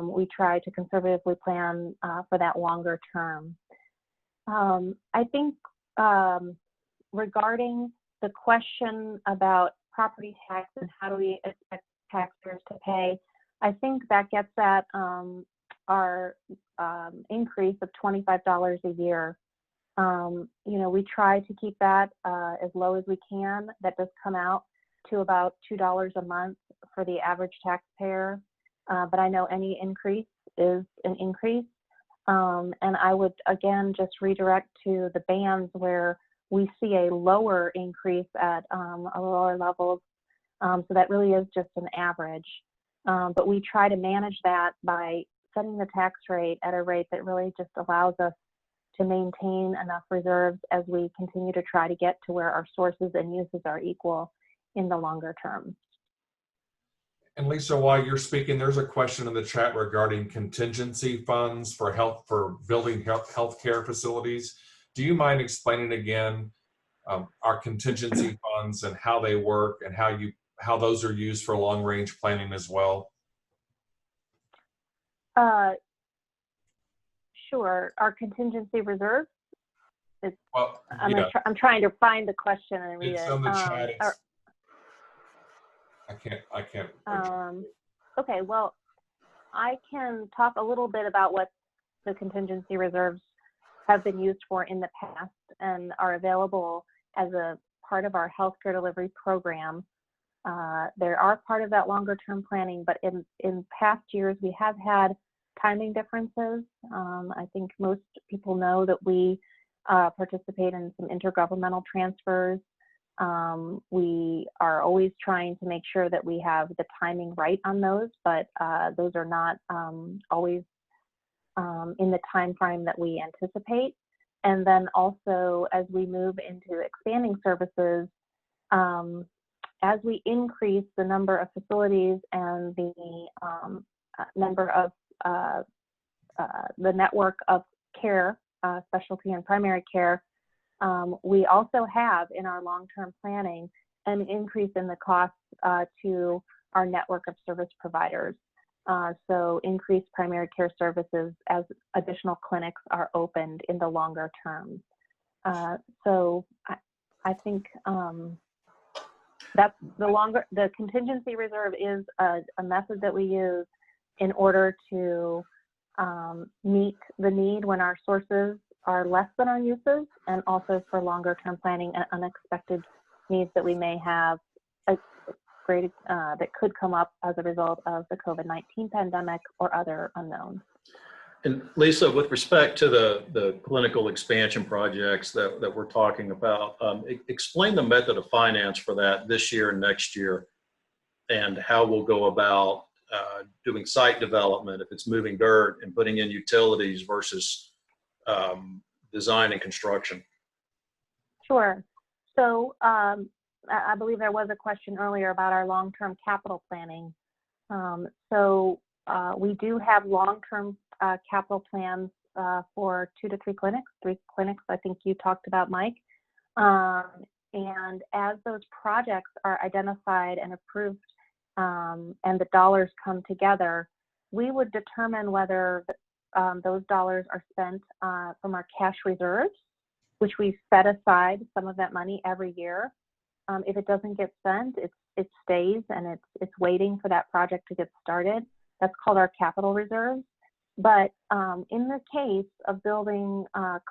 we try to conservatively plan for that longer term. I think regarding the question about property tax and how do we expect taxpayers to pay, I think that gets at our increase of $25 a year. We try to keep that as low as we can. That does come out to about $2 a month for the average taxpayer. But I know any increase is an increase. And I would, again, just redirect to the bands where we see a lower increase at lower levels. So that really is just an average. But we try to manage that by setting the tax rate at a rate that really just allows us to maintain enough reserves as we continue to try to get to where our sources and uses are equal in the longer term. And Lisa, while you're speaking, there's a question in the chat regarding contingency funds for building healthcare facilities. Do you mind explaining again our contingency funds and how they work and how those are used for long-range planning as well? Sure. Our contingency reserves. Well, I'm trying to find the question and read it. It's on the chat. I can't. Okay, well, I can talk a little bit about what the contingency reserves have been used for in the past and are available as a part of our healthcare delivery program. They are part of that longer term planning, but in past years, we have had timing differences. I think most people know that we participate in some intergovernmental transfers. We are always trying to make sure that we have the timing right on those, but those are not always in the time frame that we anticipate. And then also, as we move into expanding services, as we increase the number of facilities and the number of the network of care, specialty and primary care, we also have in our long-term planning an increase in the costs to our network of service providers. So increased primary care services as additional clinics are opened in the longer term. So I think that's the contingency reserve is a method that we use in order to meet the need when our sources are less than our uses, and also for longer term planning and unexpected needs that we may have that could come up as a result of the COVID-19 pandemic or other unknowns. And Lisa, with respect to the clinical expansion projects that we're talking about, explain the method of finance for that this year and next year, and how we'll go about doing site development, if it's moving dirt and putting in utilities versus design and construction. Sure. So I believe there was a question earlier about our long-term capital planning. We do have long-term capital plans for 2 to 3 clinics, 3 clinics I think you talked about, Mike. And as those projects are identified and approved and the dollars come together, we would determine whether those dollars are spent from our cash reserves, which we set aside some of that money every year. If it doesn't get spent, it stays and it's waiting for that project to get started. That's called our capital reserves. But in the case of building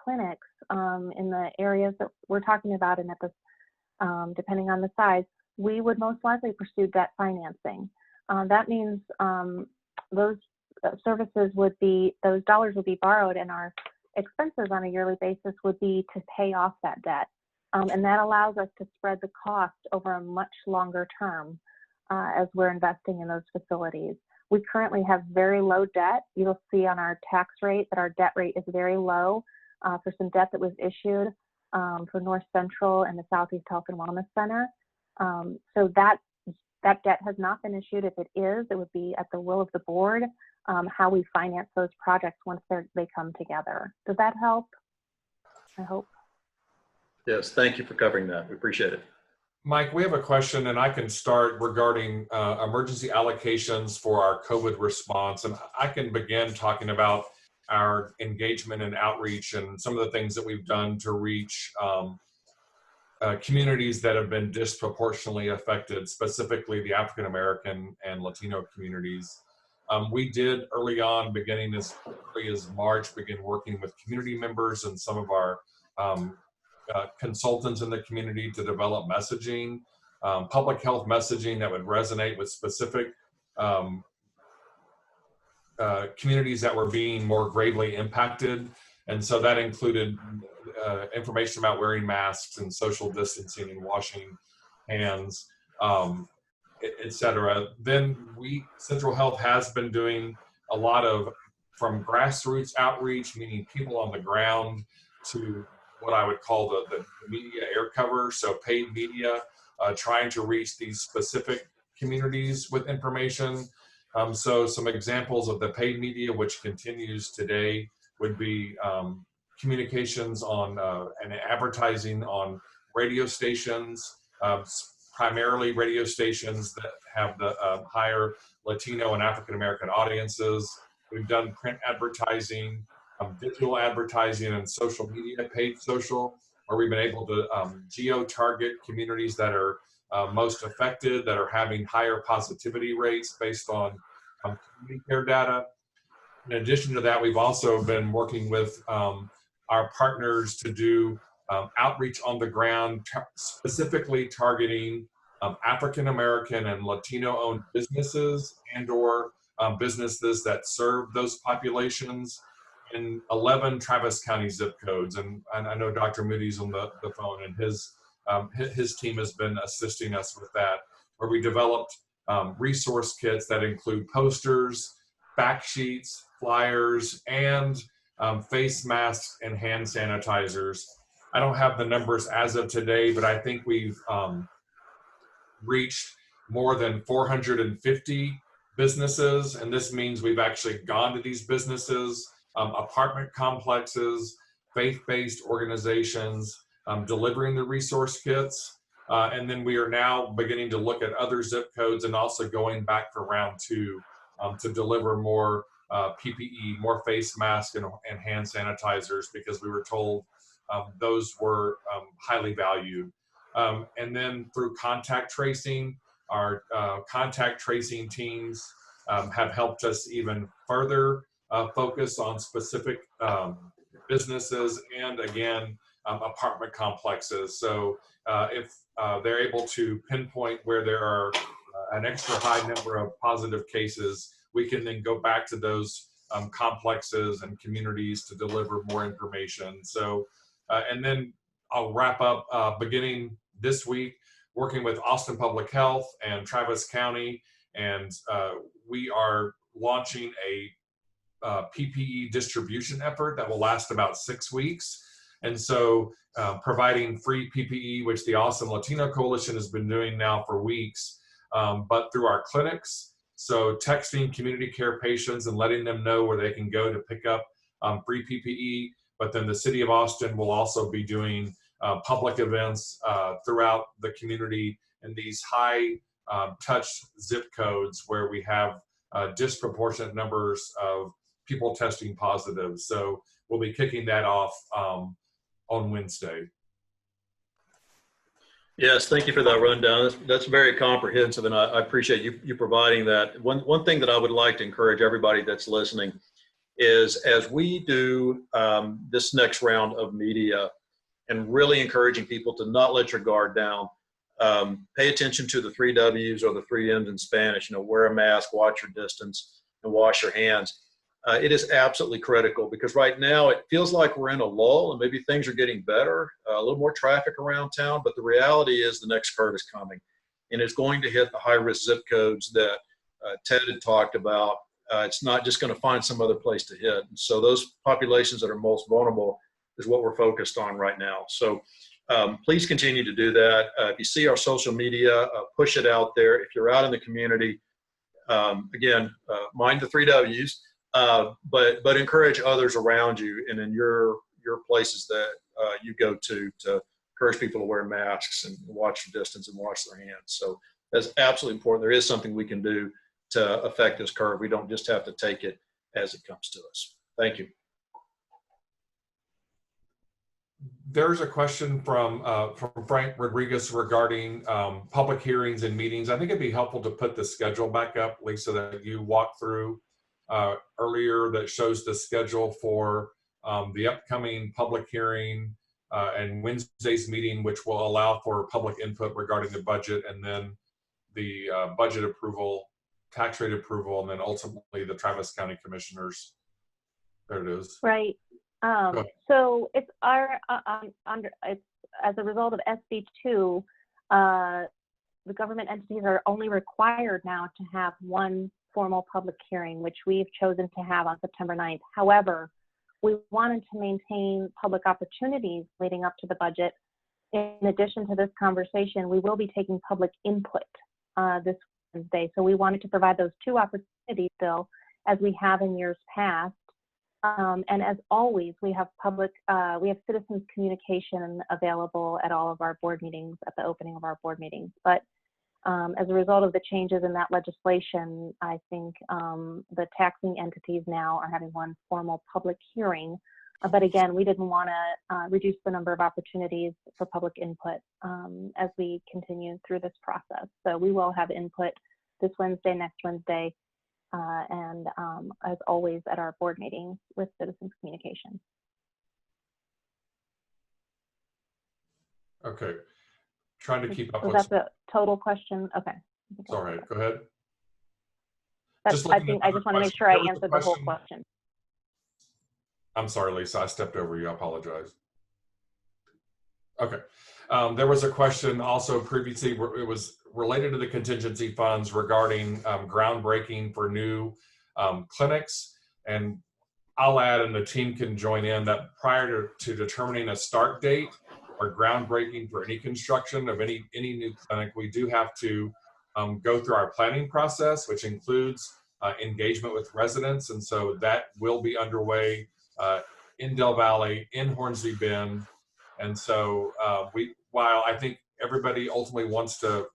clinics in the areas that we're talking about, and at the depending on the size, we would most likely pursue debt financing. That means those dollars would be borrowed, and our expenses on a yearly basis would be to pay off that debt. And that allows us to spread the cost over a much longer term as we're investing in those facilities. We currently have very low debt. You'll see on our tax rate that our debt rate is very low for some debt that was issued for North Central and the Southeast Health and Wellness Center. So that debt has not been issued. If it is, it would be at the will of the board how we finance those projects once they come together. Does that help? I hope. Yes, thank you for covering that. We appreciate it. Mike, we have a question, and I can start regarding emergency allocations for our COVID response. And I can begin talking about our engagement and outreach and some of the things that we've done to reach communities that have been disproportionately affected, specifically the African American and Latino communities. We did early on, beginning as early as March, begin working with community members and some of our consultants in the community to develop messaging, public health messaging that would resonate with specific communities that were being more gravely impacted. And so that included information about wearing masks and social distancing and washing hands, et cetera. Then Central Health has been doing a lot of from grassroots outreach, meaning people on the ground, to what I would call the media air cover, so paid media, trying to reach these specific communities with information. So some examples of the paid media, which continues today, would be communications on and advertising on radio stations, primarily radio stations that have the higher Latino and African American audiences. We've done print advertising, digital advertising, and social media, paid social, where we've been able to geo-target communities that are most affected, that are having higher positivity rates based on community care data. In addition to that, we've also been working with our partners to do outreach on the ground, specifically targeting African American and Latino-owned businesses and/or businesses that serve those populations in 11 Travis County zip codes. And I know Dr. Moody's on the phone, and his team has been assisting us with that, where we developed resource kits that include posters, fact sheets, flyers, and face masks and hand sanitizers. I don't have the numbers as of today, but I think we've reached more than 450 businesses, and this means we've actually gone to these businesses apartment complexes, faith-based organizations, delivering the resource kits. And then we are now beginning to look at other zip codes and also going back for round 2 to deliver more PPE, more face masks and hand sanitizers, because we were told those were highly valued. And then through contact tracing, our contact tracing teams have helped us even further focus on specific businesses and, again, apartment complexes. So if they're able to pinpoint where there are an extra high number of positive cases, we can then go back to those complexes and communities to deliver more information. So, and then I'll wrap up beginning this week, working with Austin Public Health and Travis County, and we are launching a PPE distribution effort that will last about 6 weeks. And so providing free PPE, which the Awesome Latino Coalition has been doing now for weeks, but through our clinics. So texting community care patients and letting them know where they can go to pick up free PPE. But then the city of Austin will also be doing public events throughout the community in these high touch zip codes where we have disproportionate numbers of people testing positive. So we'll be kicking that off on Wednesday. Yes, thank you for that rundown. That's very comprehensive, and I appreciate you providing that. One thing that I would like to encourage everybody that's listening is, as we do this next round of media, and really encouraging people to not let your guard down, pay attention to the 3 W's or the 3 M's in Spanish. Wear a mask, watch your distance, and wash your hands. It is absolutely critical, because right now it feels like we're in a lull and maybe things are getting better, a little more traffic around town, but the reality is the next curve is coming, and it's going to hit the high-risk zip codes that Ted had talked about. It's not just going to find some other place to hit. And so those populations that are most vulnerable is what we're focused on right now. So please continue to do that. If you see our social media, push it out there. If you're out in the community, again, mind the 3 W's. But encourage others around you and in your places that you go to encourage people to wear masks and watch your distance and wash their hands. So that's absolutely important. There is something we can do to affect this curve. We don't just have to take it as it comes to us. Thank you. There's a question from Frank Rodriguez regarding public hearings and meetings. I think it'd be helpful to put the schedule back up, Lisa, that you walked through earlier, that shows the schedule for the upcoming public hearing and Wednesday's meeting, which will allow for public input regarding the budget, and then the budget approval, tax rate approval, and then ultimately the Travis County Commissioners. There it is. Right. So it's our it's as a result of SB2, the government entities are only required now to have one formal public hearing, which we've chosen to have on September 9th. However, we wanted to maintain public opportunities leading up to the budget. In addition to this conversation, we will be taking public input this Wednesday. So we wanted to provide those 2 opportunities still, as we have in years past. And as always, we have citizens communication available at all of our board meetings, at the opening of our board meetings. But as a result of the changes in that legislation, I think the taxing entities now are having one formal public hearing. But again, we didn't want to reduce the number of opportunities for public input as we continue through this process. So we will have input this Wednesday, next Wednesday, and as always at our board meetings with citizens communication. Okay. Trying to keep up with. Was that the total question? Okay. Sorry, go ahead. I just want to make sure I answered the whole question. I'm sorry, Lisa, I stepped over you. I apologize. Okay. There was a question also previously, it was related to the contingency funds regarding groundbreaking for new clinics. And I'll add, and the team can join in, that prior to determining a start date or groundbreaking for any construction of any new clinic, we do have to go through our planning process, which includes engagement with residents. And so that will be underway in Del Valle, in Hornsby Bend. And so while I think everybody ultimately wants to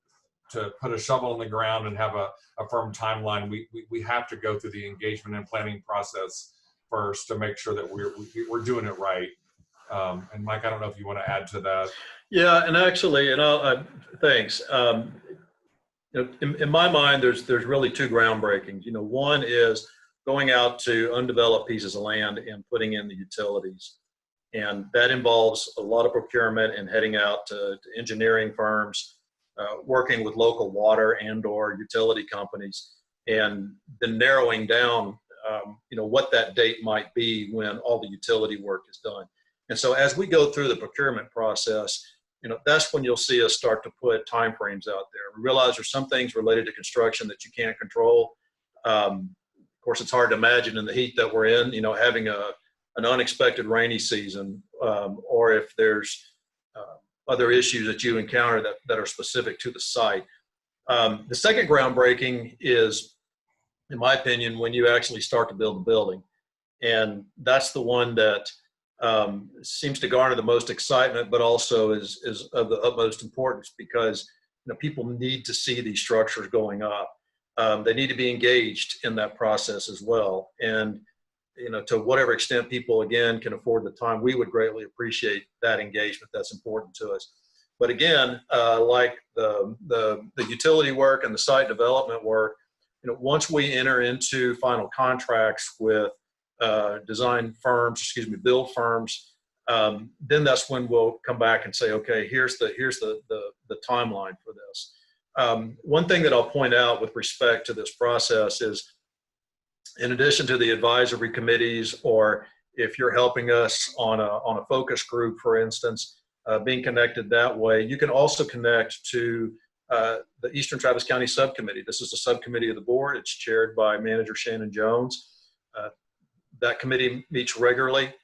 put a shovel in the ground and have a firm timeline, we have to go through the engagement and planning process first to make sure that we're doing it right. And Mike, I don't know if you want to add to that. Yeah, and actually, thanks. In my mind, there's really two groundbreakings. One is going out to undeveloped pieces of land and putting in the utilities. And that involves a lot of procurement and heading out to engineering firms, working with local water and/or utility companies, and then narrowing down, what that date might be when all the utility work is done. And so as we go through the procurement process, that's when you'll see us start to put timeframes out there. We realize there's some things related to construction that you can't control. Of course, it's hard to imagine in the heat that we're in, having an unexpected rainy season, or if there's other issues that you encounter that are specific to the site. The second groundbreaking is, in my opinion, when you actually start to build the building. And that's the one that seems to garner the most excitement, but also is of the utmost importance, because people need to see these structures going up. They need to be engaged in that process as well. And to whatever extent people, again, can afford the time, we would greatly appreciate that engagement. That's important to us. But again, like the utility work and the site development work, once we enter into final contracts with build firms, then that's when we'll come back and say, okay, here's the timeline for this. One thing that I'll point out with respect to this process is, in addition to the advisory committees, or if you're helping us on a focus group, for instance, being connected that way, you can also connect to the Eastern Travis County Subcommittee. This is a subcommittee of the board. It's chaired by Manager Shannon Jones. That committee meets regularly.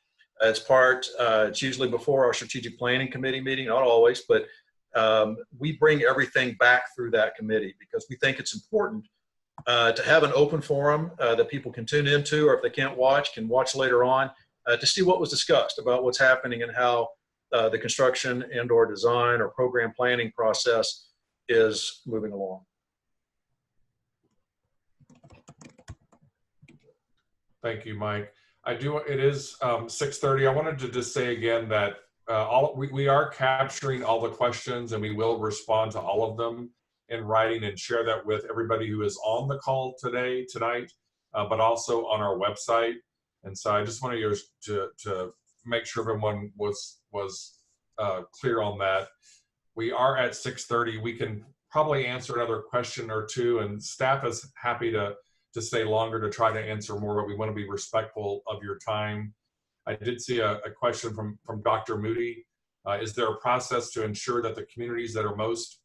As part, it's usually before our strategic planning committee meeting, not always, but we bring everything back through that committee, because we think it's important to have an open forum that people can tune into, or if they can't watch, can watch later on, to see what was discussed about what's happening and how the construction and/or design or program planning process is moving along. Thank you, Mike. It is 6:30. I wanted to just say again that we are capturing all the questions, and we will respond to all of them in writing and share that with everybody who is on the call tonight, but also on our website. And so I just wanted to make sure everyone was clear on that. We are at 6:30. We can probably answer another question or two, and staff is happy to stay longer to try to answer more, but we want to be respectful of your time. I did see a question from Dr. Moody. Is there a process to ensure that the communities that are most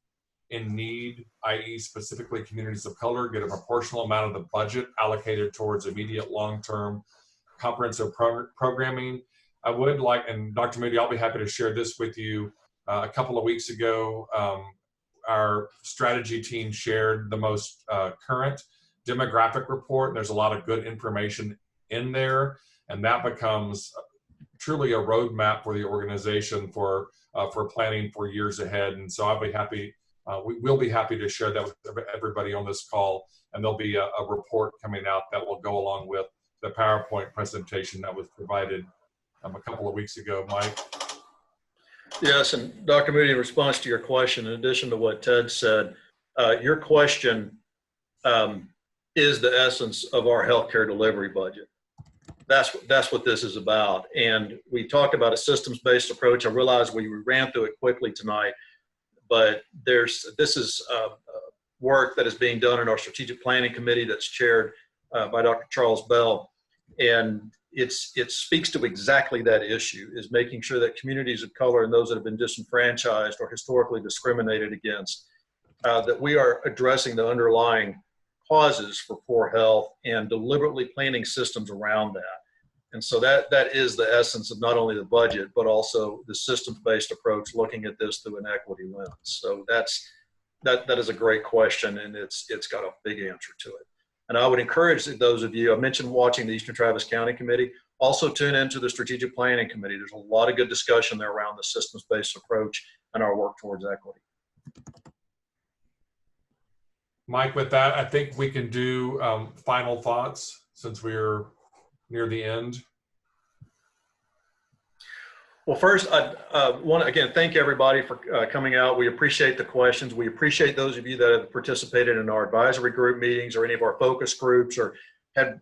in need, i.e. specifically communities of color, get a proportional amount of the budget allocated towards immediate long-term comprehensive programming? I would like, and Dr. Moody, I'll be happy to share this with you. A couple of weeks ago, our strategy team shared the most current demographic report. There's a lot of good information in there, and that becomes truly a roadmap for the organization for planning for years ahead. And so I'll be happy, we will be happy to share that with everybody on this call, and there'll be a report coming out that will go along with the PowerPoint presentation that was provided a couple of weeks ago. Mike? Yes, and Dr. Moody, in response to your question, in addition to what Ted said, your question is the essence of our healthcare delivery budget. That's what this is about. And we talked about a systems-based approach. I realize we ran through it quickly tonight, but this is work that is being done in our strategic planning committee that's chaired by Dr. Charles Bell. And it speaks to exactly that issue, is making sure that communities of color and those that have been disenfranchised or historically discriminated against, that we are addressing the underlying causes for poor health and deliberately planning systems around that. And so that is the essence of not only the budget, but also the systems-based approach, looking at this through an equity lens. So that is a great question, and it's got a big answer to it. And I would encourage those of you, I mentioned watching the Eastern Travis County Committee, also tune into the Strategic Planning Committee. There's a lot of good discussion there around the systems-based approach and our work towards equity. Mike, with that, I think we can do final thoughts since we're near the end. Well, first, I want to, again, thank everybody for coming out. We appreciate the questions. We appreciate those of you that have participated in our advisory group meetings or any of our focus groups or had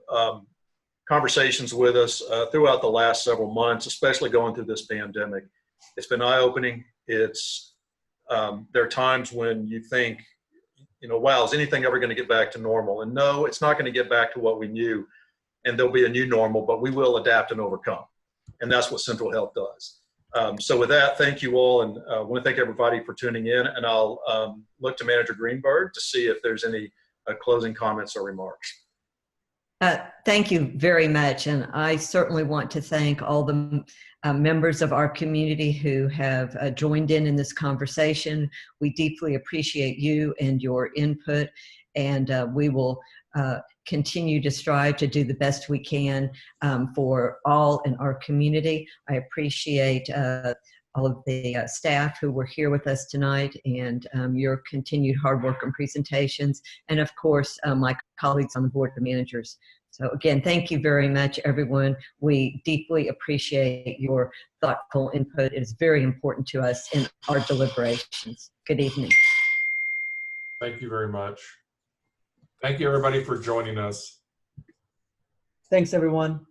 conversations with us throughout the last several months, especially going through this pandemic. It's been eye-opening. It's, there are times when you think, you know, wow, is anything ever going to get back to normal? And no, it's not going to get back to what we knew. And there'll be a new normal, but we will adapt and overcome. And that's what Central Health does. So with that, thank you all. And I want to thank everybody for tuning in. And I'll look to Manager Greenberg to see if there's any closing comments or remarks. Thank you very much. And I certainly want to thank all the members of our community who have joined in this conversation. We deeply appreciate you and your input. And we will continue to strive to do the best we can for all in our community. I appreciate all of the staff who were here with us tonight and your continued hard work and presentations. And of course, my colleagues on the Board of Managers. So again, thank you very much, everyone. We deeply appreciate your thoughtful input. It is very important to us in our deliberations. Good evening. Thank you very much. Thank you, everybody, for joining us. Thanks, everyone.